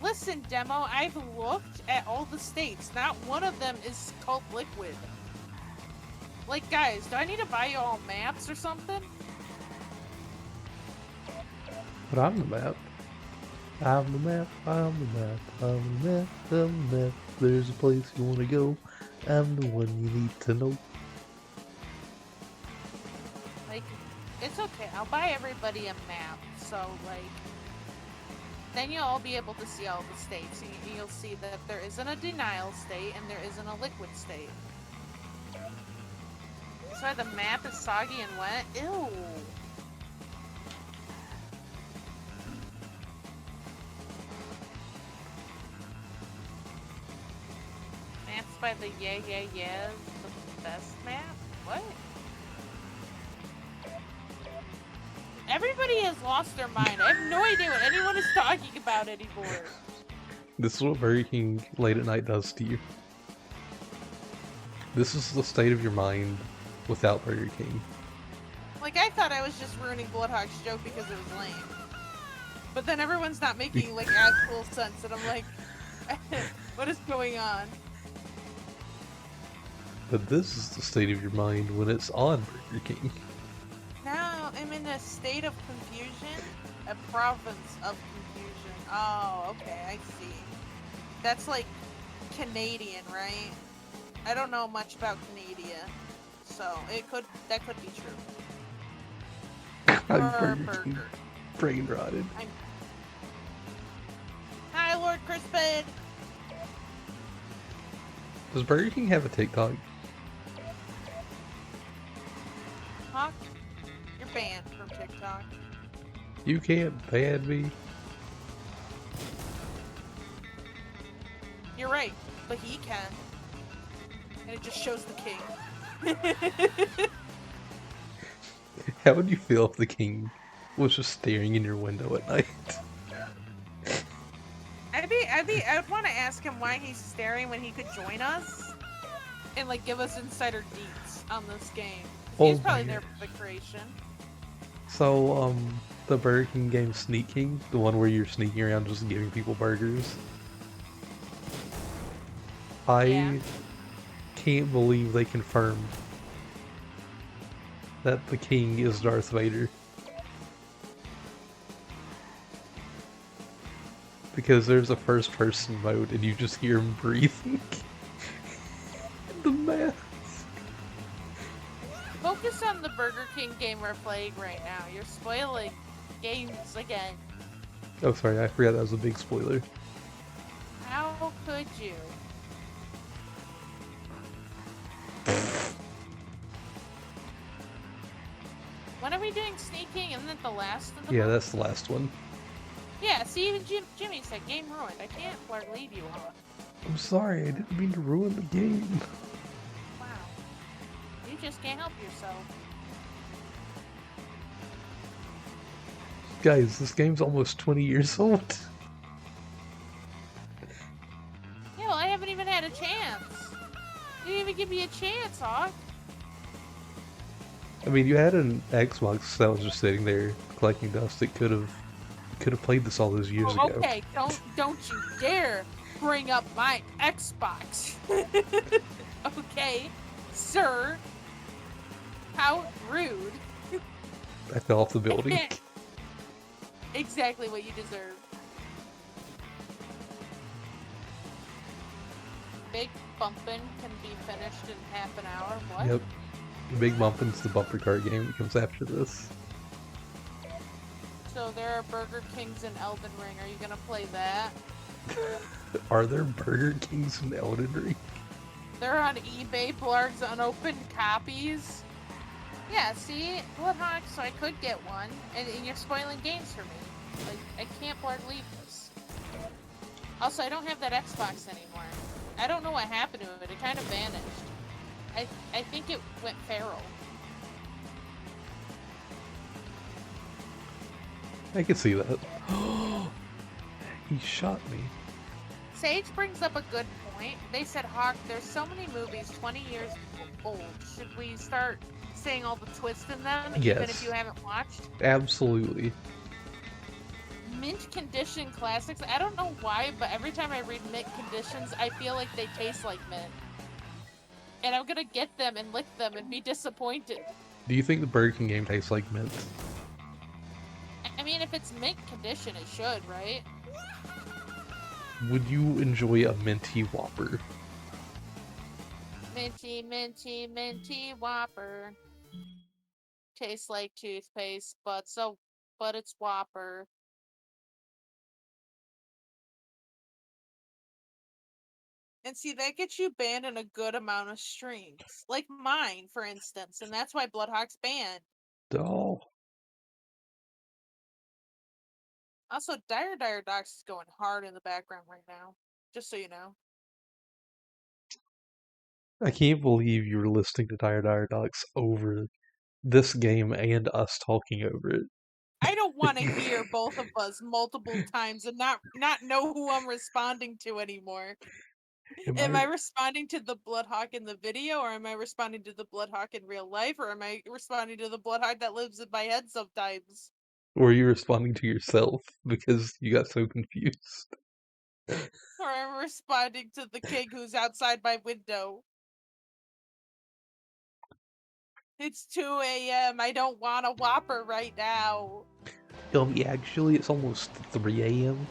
Listen, Demo, I've looked at all the states. Not one of them is called liquid. Like, guys, do I need to buy you all maps or something? But I'm the map. I'm the map, I'm the map, I'm the map, I'm the map. There's a place you wanna go. I'm the one you need to know. Like, it's okay. I'll buy everybody a map. So, like, then you'll all be able to see all the states. You'll see that there isn't a denial state and there isn't a liquid state. Sorry, the map is soggy and wet? Ew. Maps by the yeah, the best map? What? Everybody has lost their mind. I have no idea what anyone is talking about anymore. This is what Burger King late at night does to you. This is the state of your mind without Burger King. Like, I thought I was just ruining Bloodhawk's joke because it was lame. But then everyone's not making, like, actual sense, and I'm like, what is going on? But this is the state of your mind when it's on Burger King. Now I'm in a state of confusion, a province of confusion. Oh, okay, I see. That's like Canadian, right? I don't know much about Canada, so that could be true. Or Burger King burger. brain rotted. Hi, Lord Crispin. Does Burger King have a TikTok? Hawk, you're banned from TikTok. You can't ban me. You're right, but he can. And it just shows the king. How would you feel if the king was just staring in your window at night? I would want to ask him why he's staring when he could join us and like give us insider deets on this game. He's probably there for the creation. So, the Burger King game Sneak King, the one where you're sneaking around just giving people burgers. I can't believe they confirmed that the king is Darth Vader. Because there's a first person mode and you just hear him breathing. The mask. Focus on the Burger King game we're playing right now. You're spoiling games again. Oh, sorry, I forgot that was a big spoiler. How could you? When are we doing sneaking? Isn't it the last of the Yeah, month? that's the last one. Yeah, see, even Jimmy said game ruined. I can't leave you on. I'm sorry, I didn't mean to ruin the game. Wow. You just can't help yourself. Guys, this game's almost 20 years old. chance. You didn't even give me a chance, Hawk. I mean, you had an Xbox that was just sitting there collecting dust. It could have played this all those years ago. Okay, don't you dare bring up my Xbox. Okay, sir. How rude. I fell off the building. Exactly what you deserve. Big Bumpin' can be finished in half an hour. What? Yep. Big Bumpin's the bumper cart game that comes after this. So there are Burger Kings in Elden Ring. Are you gonna play that? Are there Burger Kings in Elden Ring? They're on eBay, Blarg's unopened copies. Yeah, see? Bloodhawk, so I could get one. And you're spoiling games for me. Like, I can't Blarg leave this. Also, I don't have that Xbox anymore. I don't know what happened to it. It kind of vanished. I think it went feral. I can see that. He shot me. Sage brings up a good point. They said, Hawk, there's so many movies 20 years old. Should we start saying all the twists in them, Yes. even if you haven't watched? Absolutely. Mint condition classics. I don't know why, but every time I read mint conditions, I feel like they taste like mint. And I'm gonna get them and lick them and be disappointed. Do you think the Burger King game tastes like mint? I mean, if it's mint condition, it should, right? Would you enjoy a minty Whopper? Minty, minty, minty Whopper. Tastes like toothpaste, but it's Whopper. And see, that gets you banned in a good amount of streams. Like mine, for instance, and that's why Bloodhawk's banned. Oh. Also, Dire Docs is going hard in the background right now. Just so you know. I can't believe you were listening to Dire Docs over this game and us talking over it. I don't want to hear both of us multiple times and not know who I'm responding to anymore. Am I responding to the Bloodhawk in the video, or am I responding to the Bloodhawk in real life, or am I responding to the Bloodhawk that lives in my head sometimes? Or are you responding to yourself because you got so confused? Or I'm responding to the king who's outside my window. It's 2 a.m. I don't want a Whopper right now. Actually, it's almost 3 a.m.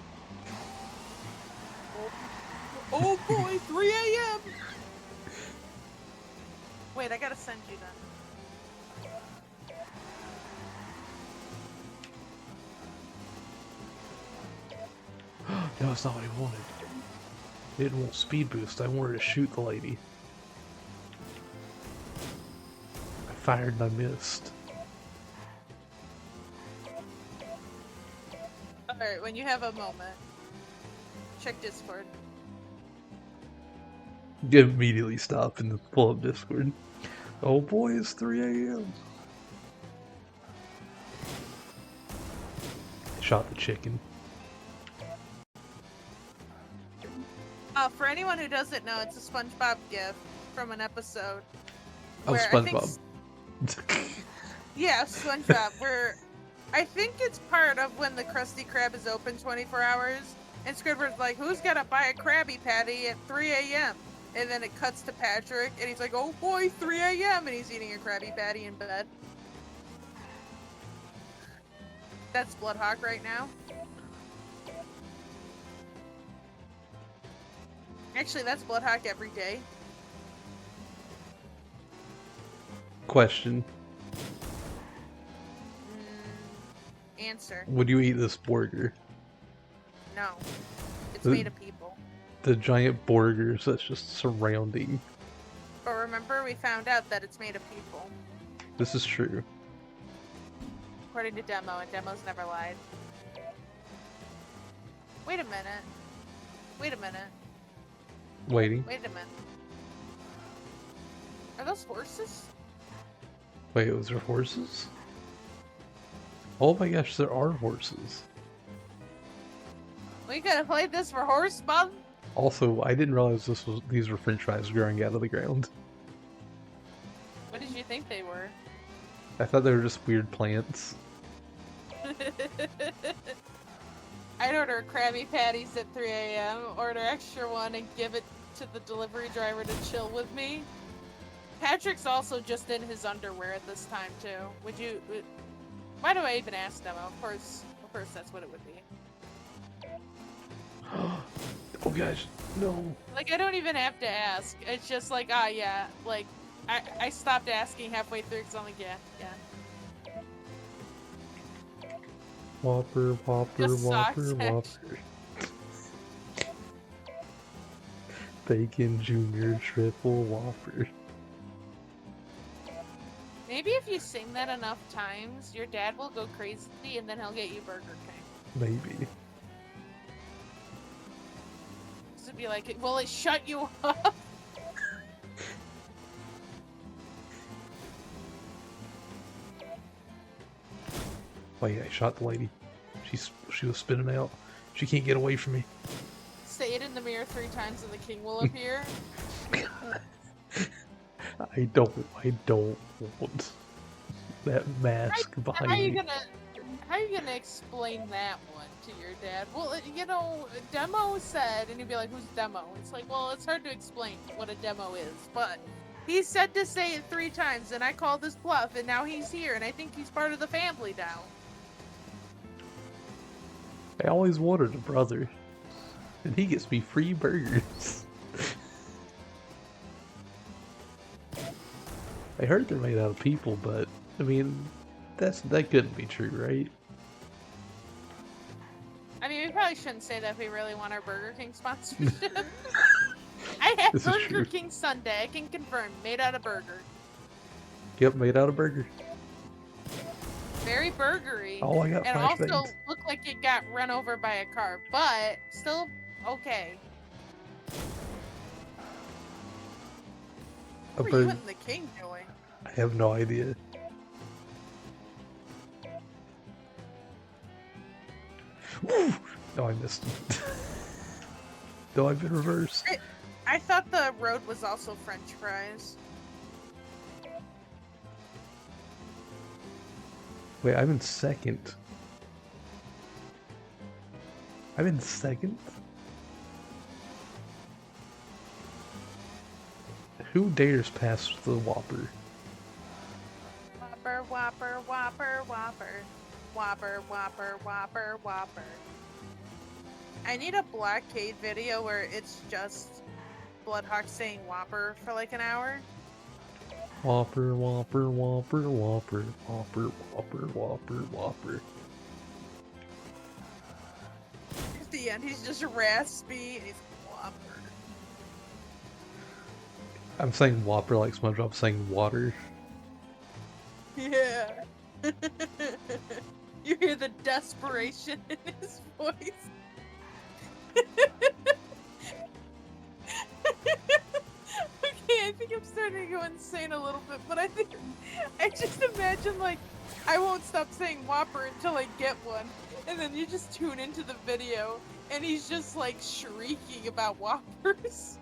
Oh boy, 3 a.m. Wait, I gotta send you that. No, that's not what I wanted. I didn't want speed boost. I wanted to shoot the lady. I fired and I missed. Alright, when you have a moment, check Discord. You immediately stop and pull up Discord. Oh boy, it's 3 a.m. Shot the chicken. For anyone who doesn't know, it's a SpongeBob gif from an episode. Oh, SpongeBob. Yeah, SpongeBob, where I think it's part of when the Krusty Krab is open 24 hours, and Squidward's like, who's gonna buy a Krabby Patty at 3 a.m.? And then it cuts to Patrick, and he's like, oh boy, 3 a.m., and he's eating a Krabby Patty in bed. That's Bloodhawk right now. Actually, that's Bloodhawk every day. Question. Answer. Would you eat this burger? No. It's made of people. The giant burgers that's just surrounding. But remember, we found out that it's made of people. This is true. According to Demo, and Demo's never lied. Wait a minute. Wait a minute. Waiting. Wait a minute. Are those horses? Wait, those are horses? Oh my gosh, there are horses. We could have played this for Horse Month. Also, I didn't realize these were French fries growing out of the ground. What did you think they were? I thought they were just weird plants. I'd order Krabby Patties at 3 a.m., order extra one, and give it to the delivery driver to chill with me. Patrick's also just in his underwear at this time, too. Why do I even ask them? Of course that's what it would be. Oh gosh, no. Like, I don't even have to ask. It's just like, ah, yeah. Like, I stopped asking halfway through because I'm like, yeah. Whopper, Whopper, Just Whopper, socks, Whopper. Bacon Jr. Triple Whopper. Maybe if you sing that enough times, your dad will go crazy and then he'll get you Burger King. Maybe. This would be like, will it shut you up? Oh yeah, I shot the lady. She was spinning out. She can't get away from me. Say it in the mirror 3 times and the king will appear. I don't want that mask behind me. How are you gonna explain that one to your dad? Well, you know, Demo said, and he'd be like, who's Demo? It's like, well, it's hard to explain what a demo is, but he said to say it 3 times, and I called his bluff, and now he's here, and I think he's part of the family now. I always wanted a brother, and he gets me free burgers. I heard they're made out of people, but I mean, that couldn't be true, right? I mean, we probably shouldn't say that if we really want our Burger King sponsorship. I had Burger King Sunday, I can confirm, made out of burger. Yep, made out of burger. Very burgery. Oh, I got and flashbangs. Also looked like it got run over by a car, but still okay. What are you and the king doing? I have no idea. Woo! No, I missed him. No, I've been reversed. I thought the road was also French fries. Wait, I'm in second. I'm in second? Who dares pass the Whopper? Whopper, Whopper, Whopper, Whopper. Whopper, Whopper, Whopper, Whopper. I need a Blawkade video where it's just Bloodhawk saying Whopper for like an hour. Whopper, Whopper, Whopper, Whopper, Whopper, Whopper, Whopper, Whopper. At the end, he's just raspy and he's Whopper. I'm saying Whopper like SpongeBob saying water. Yeah. You hear the desperation in his voice. Okay, I think I'm starting to go insane a little bit, but I just imagine, like, I won't stop saying Whopper until I get one, and then you just tune into the video, and he's just, like, shrieking about Whoppers.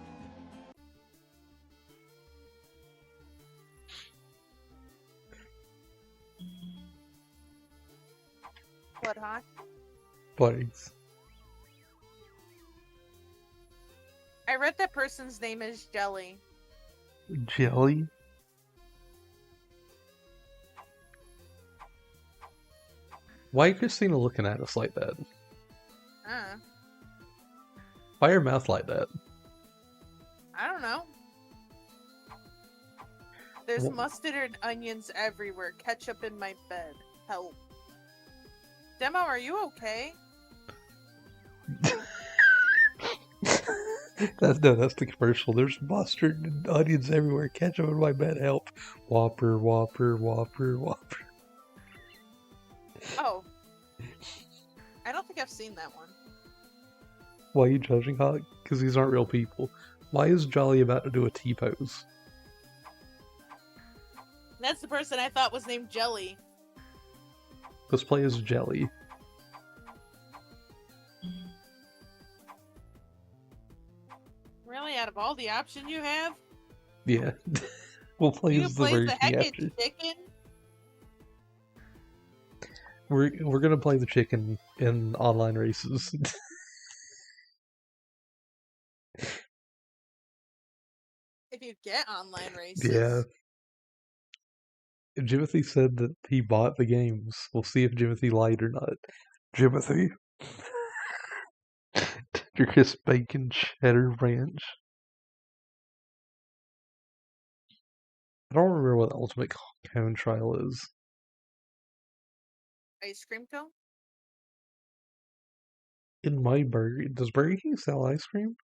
Bloodhawk? Buddies. I read that person's name is Jelly. Jelly? Why is Christina looking at us like that? Why her mouth like that? I don't know. There's mustard and onions everywhere. Ketchup in my bed. Help. Demo, are you okay? That's the commercial. There's mustard and onions everywhere. Ketchup in my bed. Help. Whopper, Whopper, Whopper, Whopper. Oh. I don't think I've seen that one. Why are you judging, Hawk? Because these aren't real people. Why is Jolly about to do a T-pose? That's the person I thought was named Jelly. Let's play as Jelly. Really, out of all the options you have, Yeah. We'll play you as the play the Burger King heckin' after. chicken. We're gonna play the chicken in online races. If you get online races. Yeah. Jimothy said that he bought the games. We'll see if Jimothy lied or not. Jimothy. Crisp bacon cheddar ranch. I don't remember what the ultimate cone trial is. Ice cream cone? In my burger, does Burger King sell ice cream?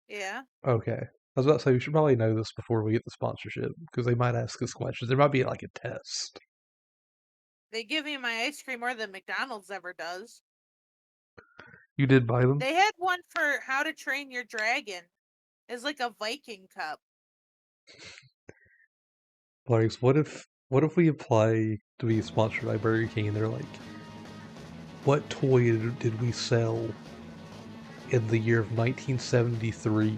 Yeah. Okay. I was about to say we should probably know this before we get the sponsorship because they might ask us questions. There might be like a test. They give me my ice cream more than McDonald's ever does. You did buy them? They had one for How to Train Your Dragon. It's like a Viking cup. Like, what if we apply to be sponsored by Burger King and they're like, what toy did we sell in the year of 1973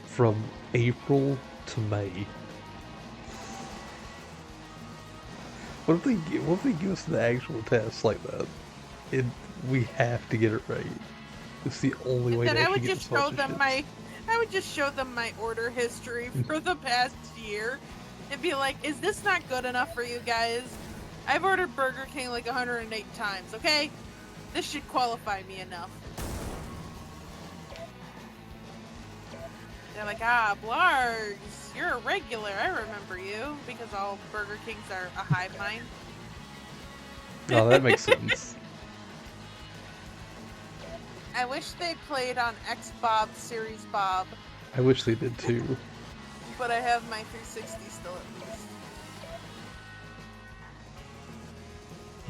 from April to May? What if they give us the actual test like that? We have to get it right. It's the only way to actually get the sponsorship. I would just show them my order history for the past year and be like, is this not good enough for you guys? I've ordered Burger King like 108 times, okay? This should qualify me enough. They're like, Blargs, you're a regular. I remember you because all Burger Kings are a hive mind. No, that makes sense. I wish they played on Xbox Series Bob. I wish they did too. But I have my 360 still at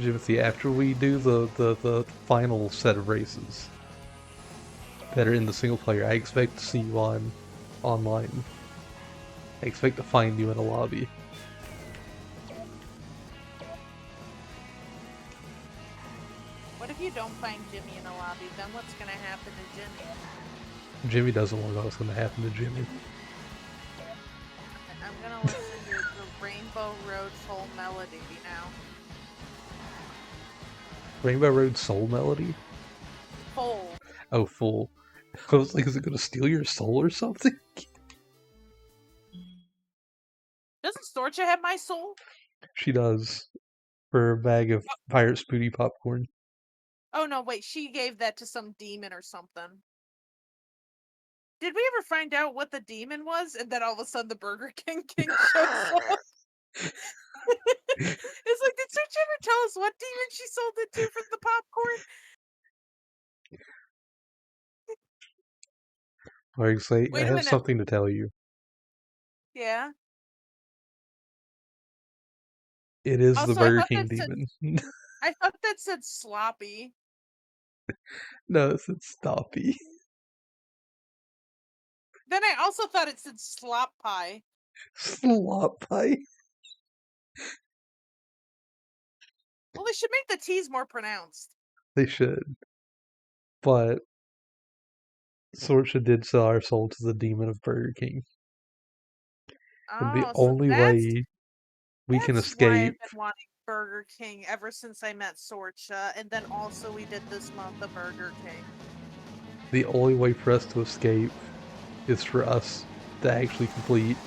least. Jimothy, after we do the final set of races that are in the single player, I expect to see you online. I expect to find you in a lobby. What if you don't find Jimmy in a lobby? Then what's gonna happen to Jimmy? Jimmy doesn't want what's gonna happen to Jimmy. I'm gonna listen to the Rainbow Road Soul Melody now. Rainbow Road Soul Melody? Full. Oh, full. I was like, is it gonna steal your soul or something? Doesn't Storcha have my soul? She does. For a bag of Pirate Spooty popcorn. Oh no, wait, she gave that to some demon or something. Did we ever find out what the demon was? And then all of a sudden the Burger King shows up? It's like, did Storcha ever tell us what demon she sold it to for the popcorn? Like, say, I have something to tell you. Yeah. It is the Burger King demon. I thought that said sloppy. No, it said stoppy. Then I also thought it said slop pie. Slop pie? Well, they should make the T's more pronounced. They should. But Sorcha did sell our soul to the demon of Burger King. And the only way we can escape. Why I've been wanting Burger King ever since I met Sorcha, and then also we did this month of Burger King. The only way for us to escape is for us to actually complete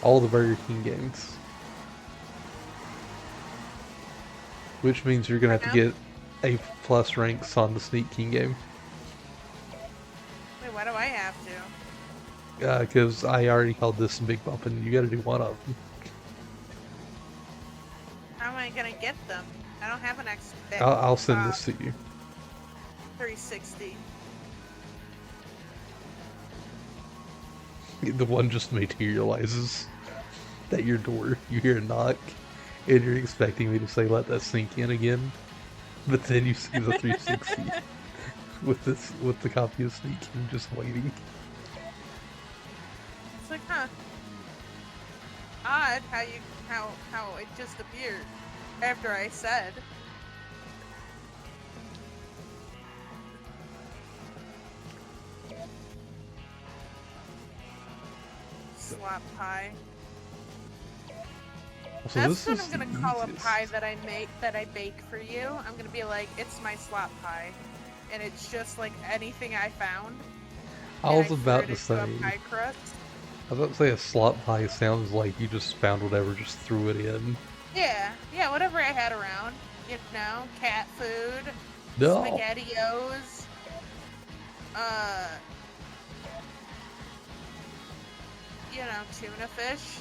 all the Burger King games. Which means you're gonna have to get A+ ranks on the Sneak King game. Wait, why do I have to? Because I already called this some big bump, and you gotta do one of them. How am I gonna get them? I don't have an Xbox. I'll send this to you. 360. The one just materializes at your door. You hear a knock, and you're expecting me to say, "Let that sink in again," but then you see the 360 with the copy of Sneak King just waiting. It's like, huh? Odd how it just appeared after I said. slop pie. So That's this what is I'm the gonna call a easiest. pie that I bake for you. I'm gonna be like, it's my slop pie, and it's just like anything I found. I And was I threw about it to into a say. pie crust. I was about to say a slop pie sounds like you just found whatever, just threw it in. Yeah, whatever I had around. You know, cat food, No. SpaghettiOs, tuna fish.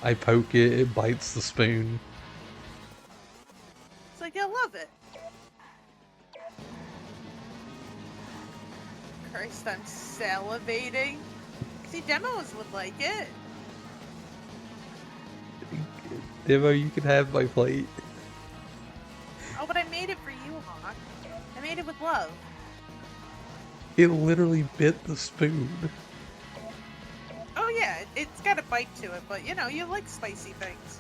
I poke it, it bites the spoon. It's like, you'll love it. Christ, I'm salivating. See, demos would like it. Demo, you can have my plate. Oh, but I made it for you, Hawk. I made it with love. It literally bit the spoon. Oh yeah, it's got a bite to it, but you like spicy things.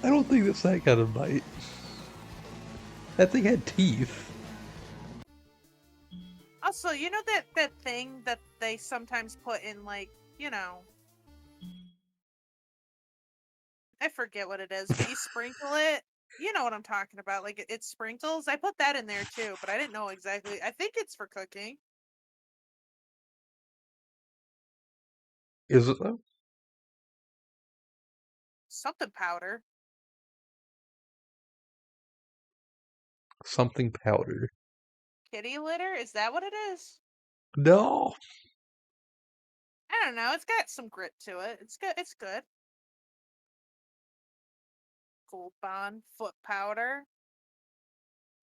I don't think that's that kind of bite. That thing had teeth. Also, you know that thing that they sometimes put in, like, I forget what it is, but you sprinkle it. You know what I'm talking about. Like, it sprinkles. I put that in there too, but I didn't know exactly. I think it's for cooking. Is it though? Something powder. Something powder. Kitty litter? Is that what it is? No! I don't know. It's got some grit to it. It's good. It's good. Gold Bond foot powder.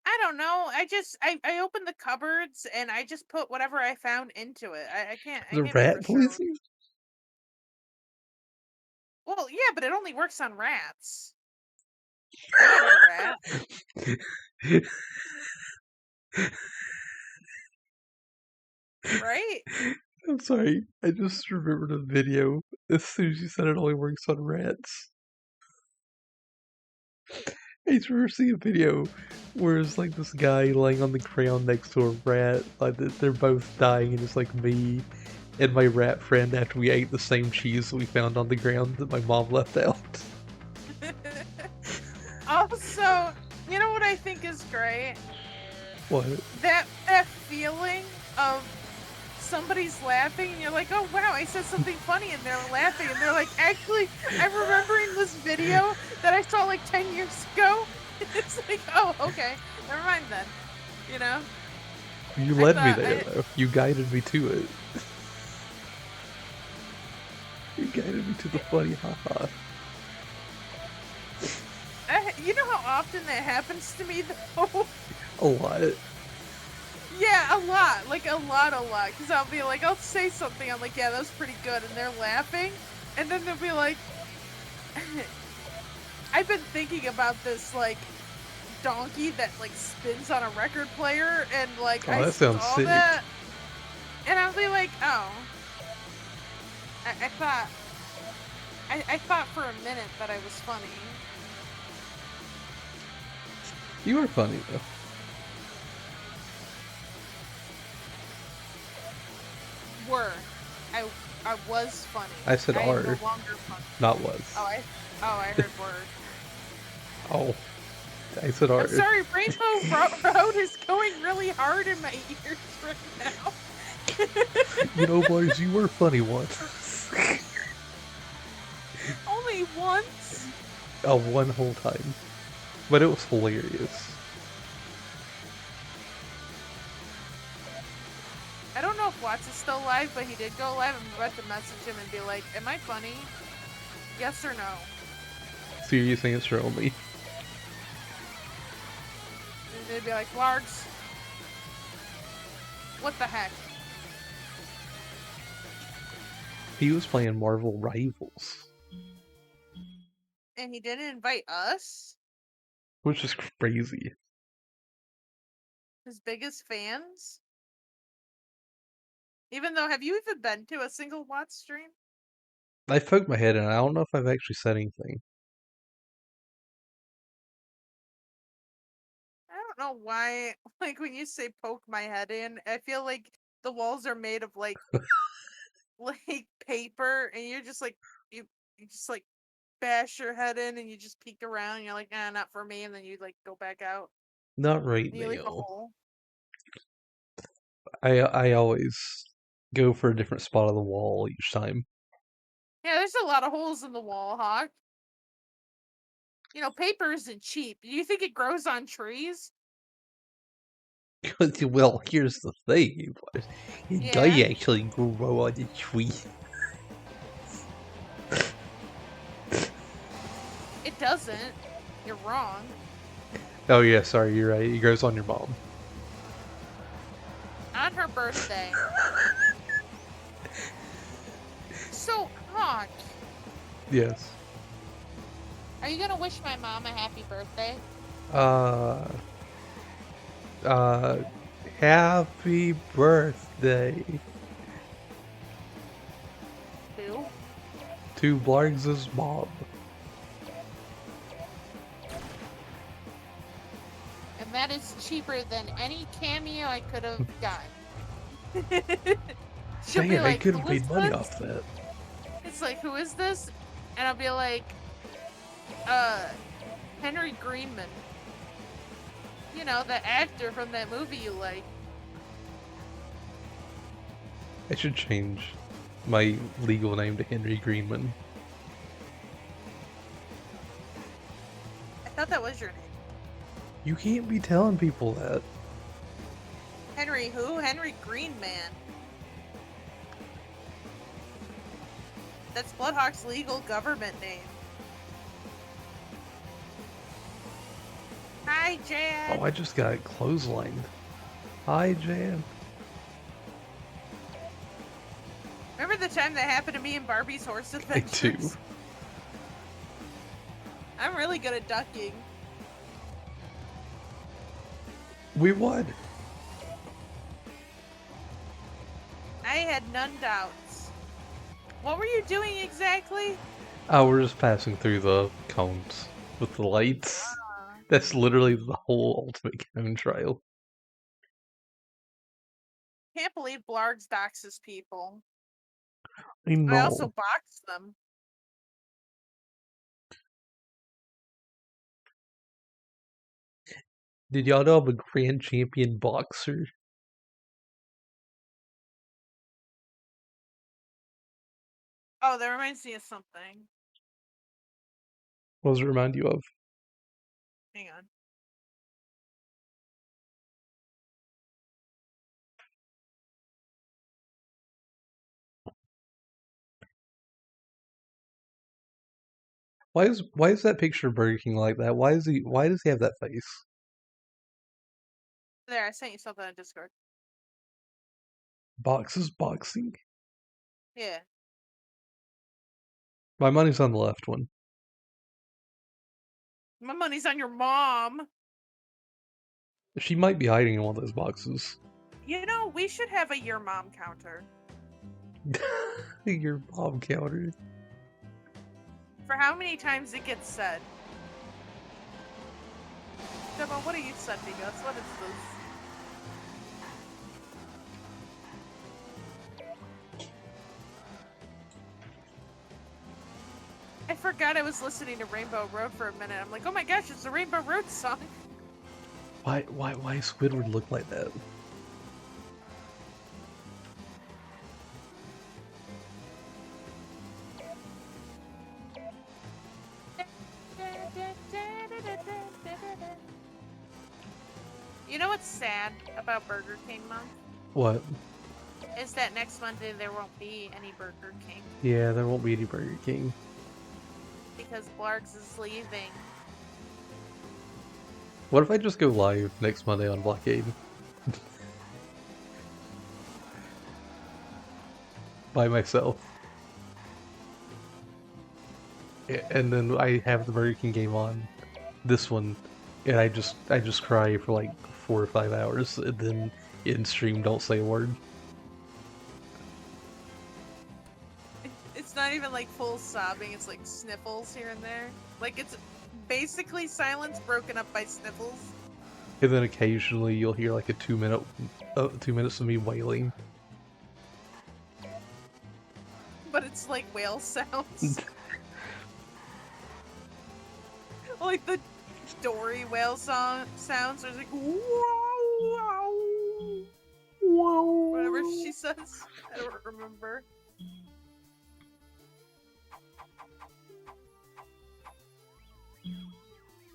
I don't know. I opened the cupboards and I just put whatever I found into it. I The can't be for rat sure. poison? Well, yeah, but it only works on rats. I'm not a rat. Right? I'm sorry, I just remembered a video. As soon as you said it only works on rats. I just remember seeing a video where it's like this guy laying on the ground next to a rat, like they're both dying, and it's like me and my rat friend after we ate the same cheese that we found on the ground that my mom left out. Also, you know what I think is great? What? That feeling of somebody's laughing and you're like, oh wow, I said something funny and they're laughing and they're like, actually, I'm remembering this video that I saw like 10 years ago. It's like, oh, okay, never mind then. You know? You led me there, though. You guided me to it. You guided me to the funny haha. You know how often that happens to me, though? A lot. Yeah, a lot. Like, a lot. Because I'll be like, I'll say something, I'm like, yeah, that was pretty good, and they're laughing, and then they'll be like, I've been thinking about this, like, donkey that, like, spins on a record player, and, like, I that sounds saw sick. that, and I'll be like, oh. I thought for a minute that I was funny. You were funny, though. I was funny. I said I are. am no longer funny. Not was. I heard word. Oh. I said are. I'm sorry, Rainbow Road is going really hard in my ears right now. You know, boys, you were funny once. Only once? Oh, one whole time. But it was hilarious. I don't know if Watts is still live, but he did go live. I'm about to message him and be like, am I funny? Yes or no? Serious answer only. And they'd be like, Largs, what the heck? He was playing Marvel Rivals. And he didn't invite us? Which is crazy. His biggest fans? Even though, have you even been to a single Watts stream? I poked my head in. I don't know if I've actually said anything. I don't know why, like, when you say poke my head in, I feel like the walls are made of, like paper, and you're just like you just like bash your head in, and you just peek around, and you're like, nah, not for me, and then you like go back out. Not right And you leave a now. hole. I always go for a different spot on the wall each time. Yeah, there's a lot of holes in the wall, Hawk. You know, paper isn't cheap. Do you think it grows on trees? Well, here's the thing. It does Yeah, actually grow on the tree. it doesn't. You're wrong. Oh yeah, sorry, you're right. It grows on your mom. On her birthday. So, Hawk, Yes. are you gonna wish my mom a happy birthday? Uh, uh, happy birthday Who? to Blargs' mom. And that is cheaper than any cameo I could have gotten. She'll be Damn, I like, could have who is made money this? off that. It's like, who is this? And I'll be like, Henry Greenman. You know, the actor from that movie you like. I should change my legal name to Henry Greenman. I thought that was your name. You can't be telling people that. Henry who? Henry Greenman. That's Bloodhawk's legal government name. Hi, Jan. Oh, I just got clotheslined. Hi, Jan. Remember the time that happened to me in Barbie's Horse Adventures? I do. I'm really good at ducking. We won. I had none doubts. What were you doing exactly? Oh, we're just passing through the cones with the lights. That's literally the whole Ultimate Cone trial. Can't believe Blargs doxes people. I know. I also boxed them. Did y'all know I'm a grand champion boxer? Oh, that reminds me of something. What does it remind you of? Hang on. Why is that picture of Burger King like that? Why does he have that face? There, I sent you something on Discord. Boxes boxing? Yeah. My money's on the left one. My money's on your mom. She might be hiding in one of those boxes. You know, we should have a your mom counter. Your mom counter. For how many times it gets said. Demo, what are you sending us? What is this? I forgot I was listening to Rainbow Road for a minute. I'm like, oh my gosh, it's the Rainbow Road song. Why Squidward look like that? You know what's sad about Burger King Month? What? Is that next Monday there won't be any Burger King. Yeah, there won't be any Burger King. Because Blargs is leaving. What if I just go live next Monday on Blawkade? By myself. And then I have the Burger King game on, this one, and I just cry for like 4 or 5 hours, and then in stream don't say a word. It's not even like full sobbing, it's like sniffles here and there. Like it's basically silence broken up by sniffles. And then occasionally you'll hear like a 2 minutes of me wailing. but it's like whale sounds. Like the Dory whale sounds. There's like wow, wow, wow, whatever she says. I don't remember.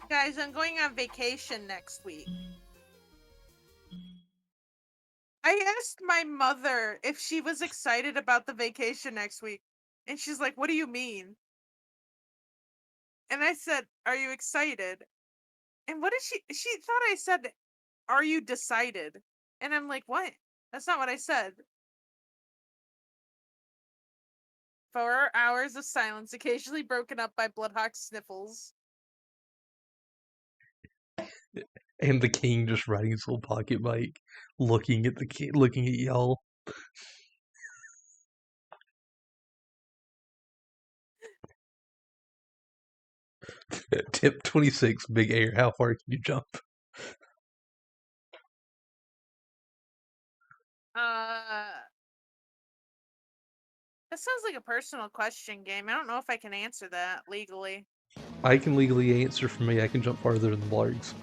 Guys, I'm going on vacation next week. I asked my mother if she was excited about the vacation next week, and she's like, "What do you mean?" And I said, "Are you excited?" And what did she thought I said, "Are you decided?" And I'm like, "What? That's not what I said." 4 hours of silence, occasionally broken up by Bloodhawk sniffles. And the king just riding his little pocket bike, looking at y'all. Tip 26, big air. How far can you jump? That sounds like a personal question game. I don't know if I can answer that legally. I can legally answer for me. I can jump farther than Blargs.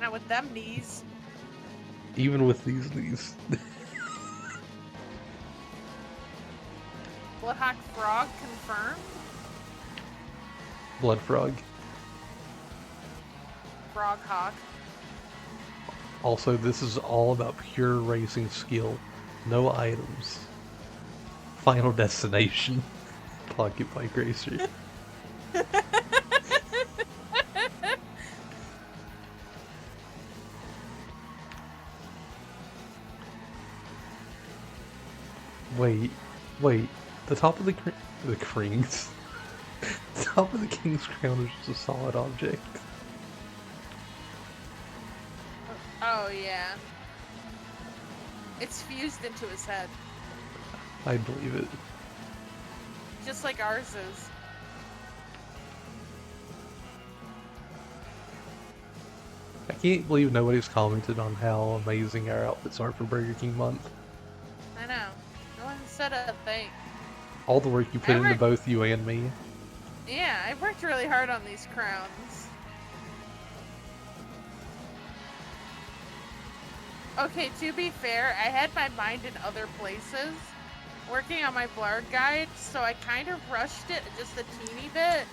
Not with them knees. Even with these knees. Bloodhawk frog confirmed. Blood frog. Frog hawk. Also, this is all about pure racing skill. No items. Final destination. Pocket bike racer. Wait. The top of the King's. The top of the King's crown is just a solid object. Oh, yeah. It's fused into his head. I believe it. Just like ours is. I can't believe nobody's commented on how amazing our outfits are for Burger King month. I know. No one said a thing. All the work you put into both you and me. Yeah, I worked really hard on these crowns. Okay, to be fair, I had my mind in other places, working on my Blawkade, so I kind of rushed it just a teeny bit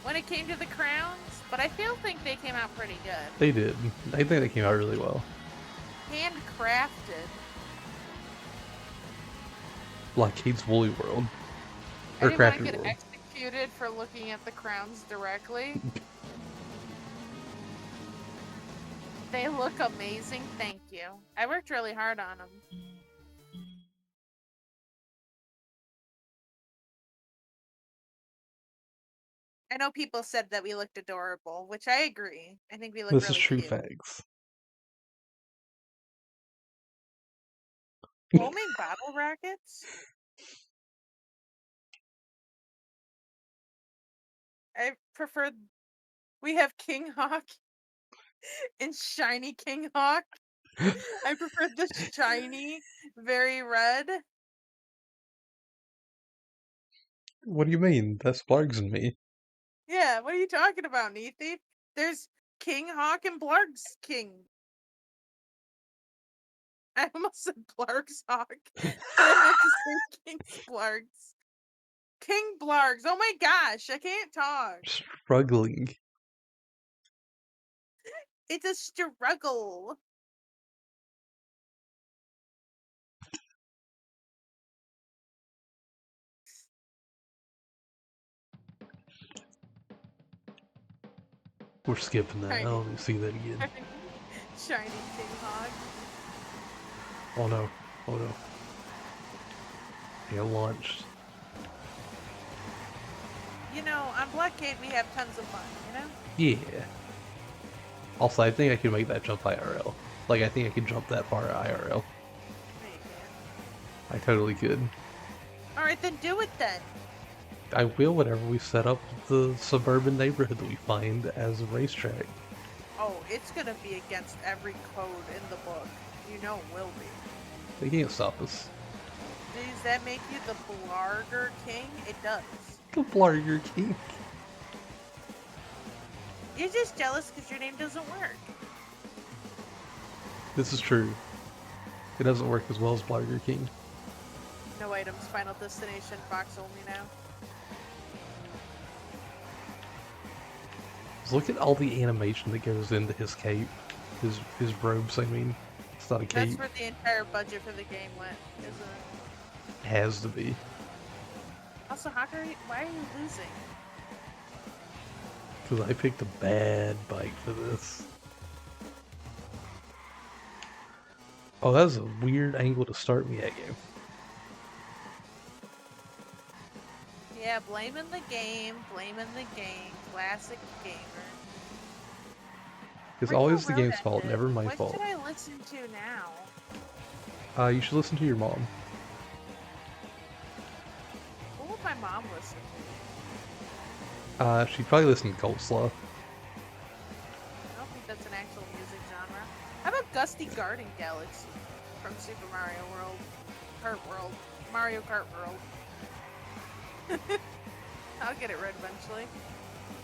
when it came to the crowns, but I think they came out pretty good. They did. I think they came out really well. Handcrafted. Blawkade's Woolly World. I didn't want to get executed for looking at the crowns directly. They look amazing, thank you. I worked really hard on them. I know people said that we looked adorable, which I agree. I think we look really cute. This is true facts. Foaming bottle rockets? I prefer... We have King Hawk and Shiny King Hawk. I prefer the shiny, very red. What do you mean? That's Blargs and me. Yeah, what are you talking about, Neethy? There's King Hawk and Blargs King. I almost said Blargs Hawk. I meant to say King's Blargs. King Blargs. Oh my gosh, I can't talk. Struggling. It's a struggle. We're skipping that. I don't want to see that again. Shiny King Hawk. Oh no. Oh no. Yeah, launched. You know, on Blawkade we have tons of fun, you know? Yeah. Also, I think I can make that jump IRL. Like, I think I can jump that far IRL. I totally could. Alright, then do it then. I will whenever we set up the suburban neighborhood that we find as a racetrack. Oh, it's gonna be against every code in the book. You know it will be. They can't stop us. Does that make you the Blarger King? It does. The Blarger King. You're just jealous because your name doesn't work. This is true. It doesn't work as well as Blarger King. No items, Final Destination, box only now. Just look at all the animation that goes into his cape. His robes, I mean. It's not a cape. That's where the entire budget for the game went, isn't it? It has to be. Also, why are you losing? Because I picked a bad bike for this. Oh, that was a weird angle to start me at game. Yeah, blaming the game, classic gamer. It's always the game's fault, never my fault. What should I listen to now? You should listen to your mom. What would my mom listen to? She'd probably listen to Coleslaw. I don't think that's an actual music genre. How about Gusty Garden Galaxy from Super Mario World? Mario Kart World. I'll get it right eventually.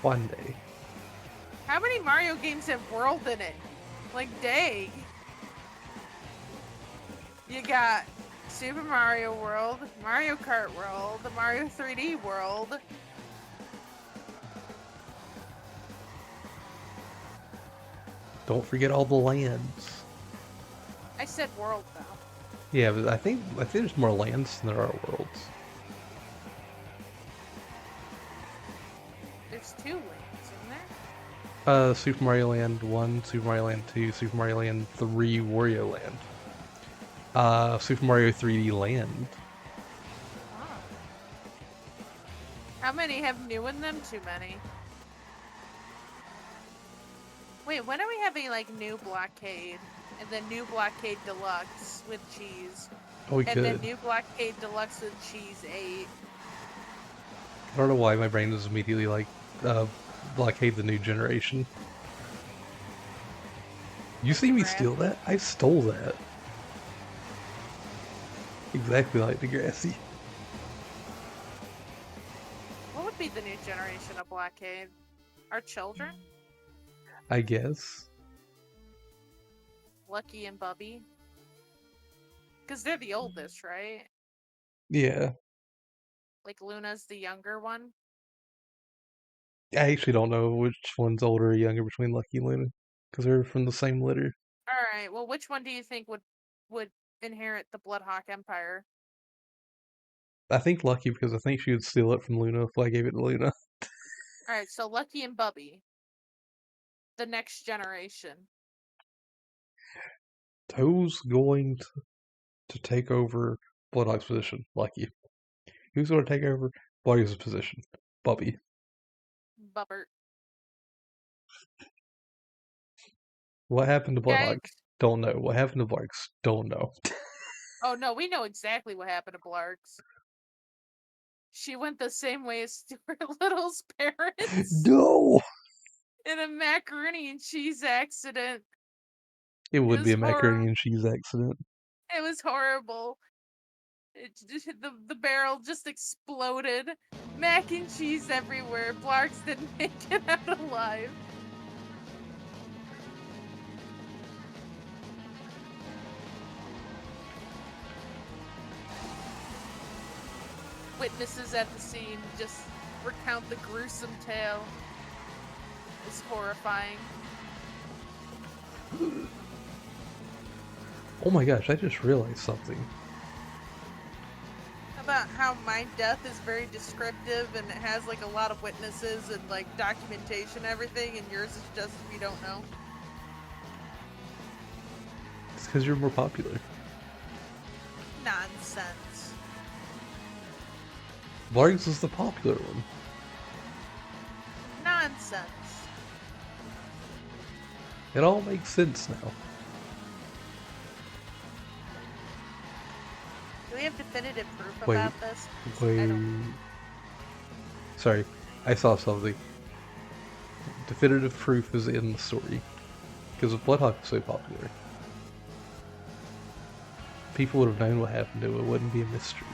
One day. How many Mario games have World in it? Like, dang. You got Super Mario World, Mario Kart World, the Mario 3D World. Don't forget all the lands. I said world though. Yeah, but I think there's more lands than there are worlds. There's 2 lands, isn't there? Super Mario Land 1, Super Mario Land 2, Super Mario Land 3, Wario Land. Super Mario 3D Land. Oh. How many have new in them? Too many. Wait, when are we having like new Blawkade? And then new Blawkade Deluxe with cheese. Oh, we and could. then new Blawkade Deluxe with cheese 8. I don't know why my brain was immediately like, Blawkade the New Generation. You see me steal that? I stole that. Exactly like Degrassi. What would be the new generation of Blawkade? Our children? I guess. Lucky and Bubby? Because they're the oldest, right? Yeah. Like Luna's the younger one? I actually don't know which one's older or younger between Lucky and Luna. Because they're from the same litter. Alright, well which one do you think would inherit the Bloodhawk Empire? I think Lucky because I think she would steal it from Luna if I gave it to Luna. Alright, so Lucky and Bubby. The next generation. Who's going to take over Bloodhawk's position? Lucky. Who's going to take over Bubby's position? Bubby. Bubbert. What happened to Bloodhawk? Guys. Don't know. What happened to Blarks? Don't know. Oh no, we know exactly what happened to Blarks. She went the same way as Stuart Little's parents. No! In a macaroni and cheese accident. It would be a macaroni and cheese accident. It was horrible. The barrel just exploded. Mac and cheese everywhere. Blarks didn't make it out alive. Witnesses at the scene just recount the gruesome tale. It's horrifying. Oh my gosh, I just realized something. About how my death is very descriptive and it has like a lot of witnesses and like documentation and everything, and yours is just we don't know. It's because you're more popular. Nonsense. Blargs is the popular one. Nonsense. It all makes sense now. Do we have definitive proof Wait, about this? wait. Sorry, I saw something. Definitive proof is in the story. Because Bloodhawk is so popular. people would have known what happened to it. It wouldn't be a mystery.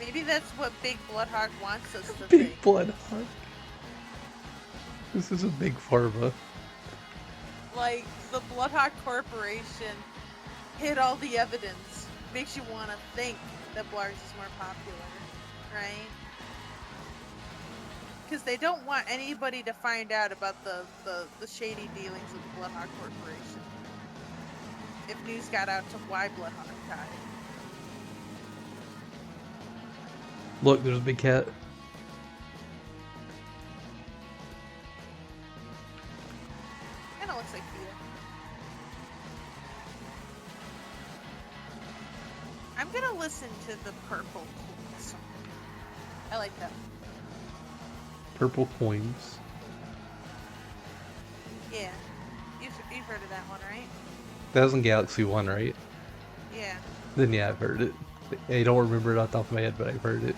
Maybe that's what Big Bloodhawk wants us to Big think. Bloodhawk. This is a big pharma. Like, the Bloodhawk Corporation hid all the evidence. Makes you want to think that Blargs is more popular, right? Because they don't want anybody to find out about the shady dealings of the Bloodhawk Corporation. If news got out to why Bloodhawk died. Look, there's a big cat. Kinda looks like Peter. I'm gonna listen to the Purple Cool song. I like that. Purple coins. Yeah. You've heard of that one, right? That was in Galaxy 1, right? Yeah. Then yeah, I've heard it. I don't remember it off the top of my head, but I've heard it.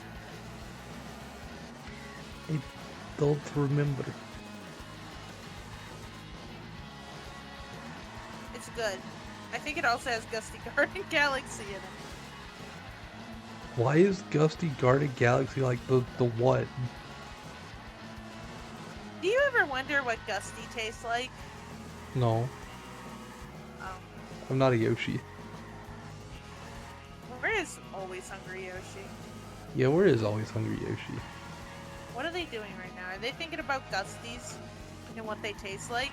I don't remember. It's good. I think it also has Gusty Garden Galaxy in it. Why is Gusty Garden Galaxy like the what? Do you ever wonder what Gusty tastes like? No, Oh. I'm not a Yoshi. Where is Always Hungry Yoshi? Yeah, where is Always Hungry Yoshi? What are they doing right now? Are they thinking about Gusties and what they taste like?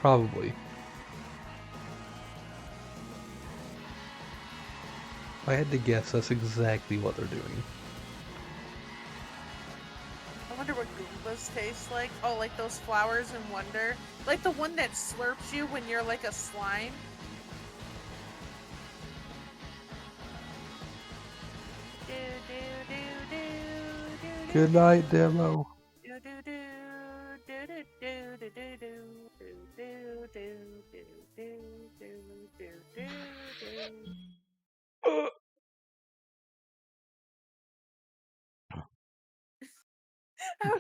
Probably. If I had to guess, that's exactly what they're doing. I wonder what Goombas taste like. Oh, like those flowers in Wonder? Like the one that slurps you when you're like a slime? Good night, demo. I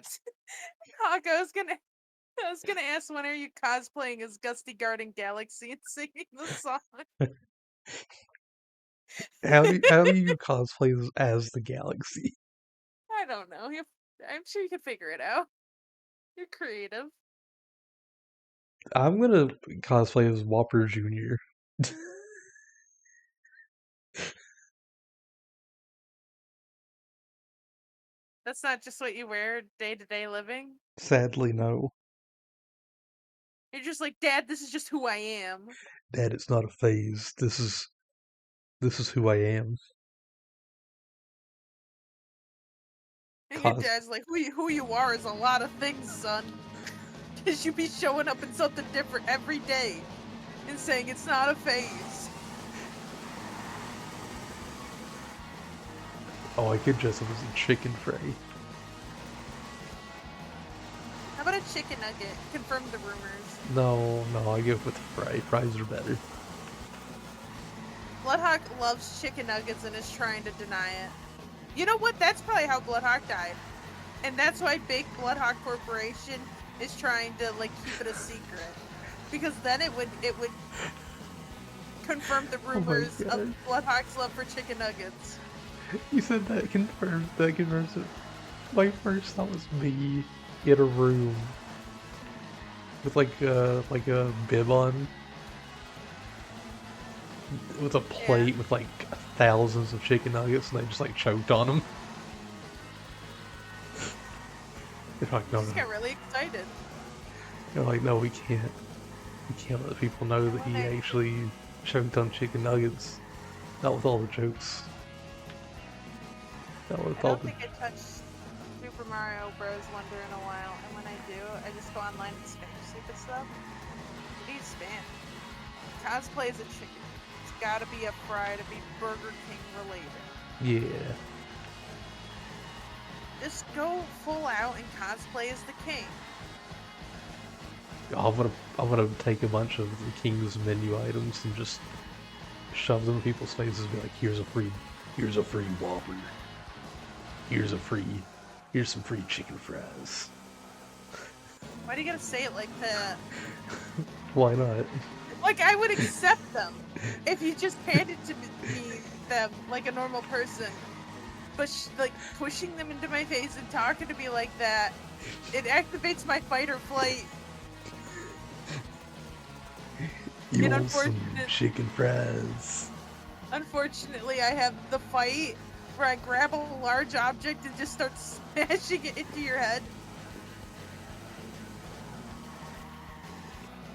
was gonna ask when are you cosplaying as Gusty Garden Galaxy and singing the song? How do you cosplay as the Galaxy? I don't know. I'm sure you can figure it out. You're creative. I'm gonna cosplay as Whopper Jr. That's not just what you wear day to day living. Sadly, no. You're just like, Dad, this is just who I am. Dad, it's not a phase. This is who I am. And your dad's like, who you are is a lot of things, son. Because you be showing up in something different every day and saying it's not a phase. Oh, I could dress up as a chicken fry. How about a chicken nugget? Confirm the rumors. No, I go with fry. Fries are better. Bloodhawk loves chicken nuggets and is trying to deny it. You know what? That's probably how Bloodhawk died. And that's why Big Bloodhawk Corporation is trying to like keep it a secret. Because then it would confirm the rumors of Bloodhawk's love for chicken nuggets. You said that confirms it. My first thought was me in a room with like a bib on, with a plate with like thousands of chicken nuggets, and I just like choked on them. They're like, no, I just got really excited. They're like, no, we can't let people know that he actually choked on chicken nuggets. Not with all the jokes. I don't think I touched Super Mario Bros. Wonder in a while, and when I do, I just go online and spam stupid stuff. What do you spam? Cosplay as a chicken. It's gotta be a fry to be Burger King related. Yeah. Just go full out and cosplay as the king. I'm gonna take a bunch of the King's menu items and just shove them in people's faces and be like, here's a free Whopper. Here's some free chicken fries. Why do you gotta say it like that? Why not? Like, I would accept them if you just handed to me them like a normal person. But like pushing them into my face and talking to me like that, it activates my fight or flight. You And want some chicken fries? unfortunately, I have the fight where I grab a large object and just start smashing it into your head.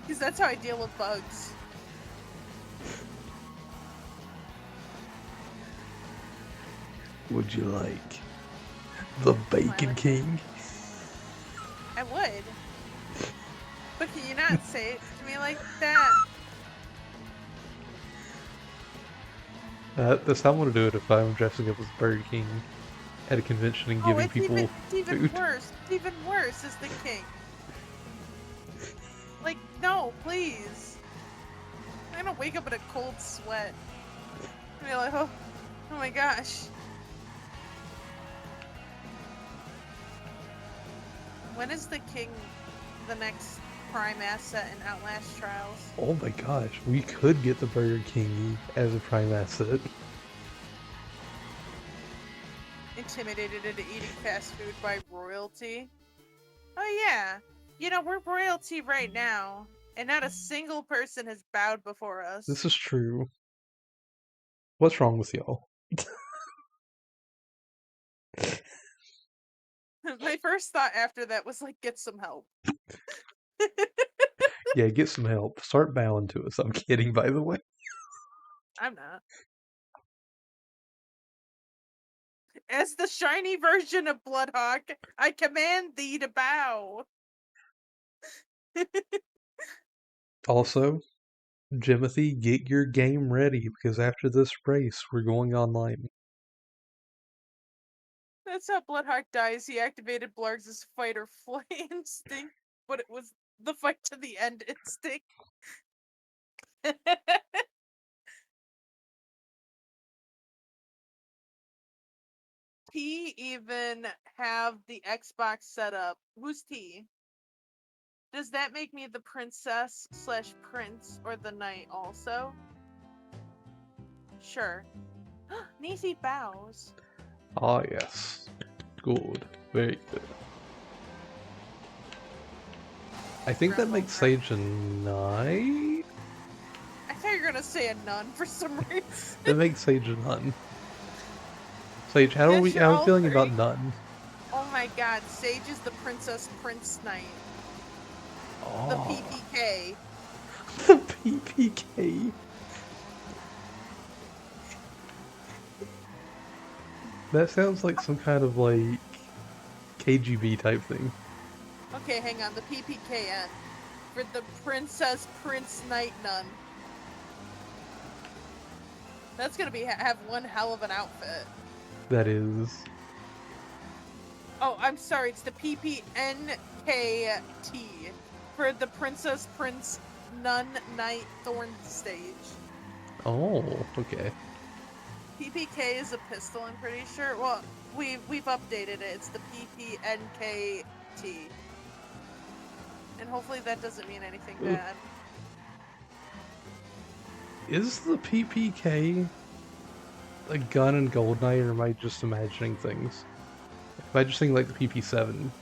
Because that's how I deal with bugs. Would you like the Bacon King? I would. But can you not say it to me like that? That's how I'm gonna do it if I'm dressing up as Burger King at a convention and giving people it's even food. worse. It's even worse as the king. Like, no, please. I'm gonna wake up in a cold sweat. And be like, oh my gosh. When is the king the next prime asset in Outlast Trials? Oh my gosh, we could get the Burger King as a prime asset. Intimidated into eating fast food by royalty? Oh yeah. You know, we're royalty right now, and not a single person has bowed before us. This is true. What's wrong with y'all? My first thought after that was like, get some help. Yeah, get some help. Start bowing to us. I'm kidding, by the way. I'm not. As the shiny version of Bloodhawk, I command thee to bow. Also, Jimothy, get your game ready because after this race, we're going online. That's how Bloodhawk dies. He activated Blargs' fight or flight instinct, but it was the fight to the end instinct. T even have the Xbox set up. Who's T? Does that make me the princess/prince or the knight also? Sure. Neezy bows. Ah, yes. Good. Very good. I think that makes Sage a knight? I thought you were gonna say a nun for some reason. That makes Sage a nun. Sage, how are we feeling about nun? Oh my god, Sage is the princess prince knight. Oh. The PPK. The PPK. That sounds like some kind of like KGB type thing. Okay, hang on. The PPKN for the princess prince knight nun. That's gonna be have one hell of an outfit. That is. Oh, I'm sorry. It's the PPNKT for the princess prince nun knight thorn stage. Oh, okay. PPK is a pistol, I'm pretty sure. Well, we've updated it. It's the PPNKT. And hopefully that doesn't mean anything bad. Is the PPK a gun in Goldeneye, or am I just imagining things? Am I just thinking like the PP7?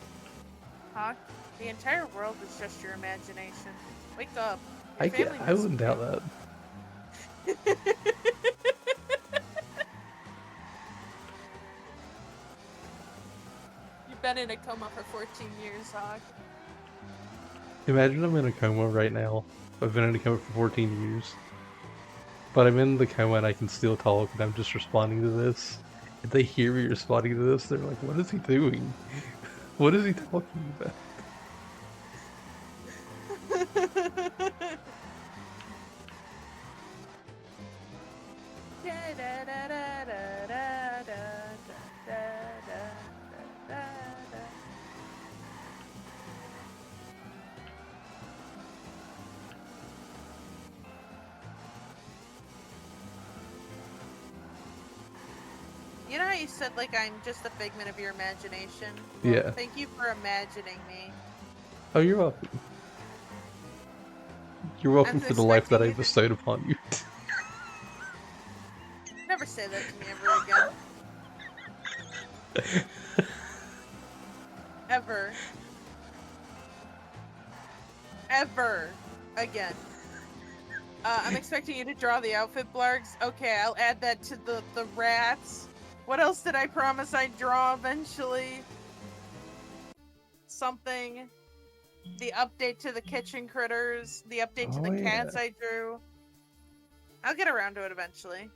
Huh? The entire world is just your imagination. Wake up. I wouldn't doubt that. You've been in a coma for 14 years, Hawk. Imagine I'm in a coma right now. I've been in a coma for 14 years. But I'm in the coma and I can still talk and I'm just responding to this. If they hear me responding to this, they're like, what is he doing? What is he talking about? You know how you said, like, I'm just a figment of your imagination? Well, Yeah. thank you for imagining me. Oh, you're welcome. You're welcome I'm for the life that expecting I you to bestowed upon you. never say that to me ever again. Ever. Ever again. I'm expecting you to draw the outfit blargs. Okay, I'll add that to the rats. What else did I promise I'd draw eventually? Something. The update to the kitchen critters. The update to Oh the yeah. cats I drew. I'll get around to it eventually.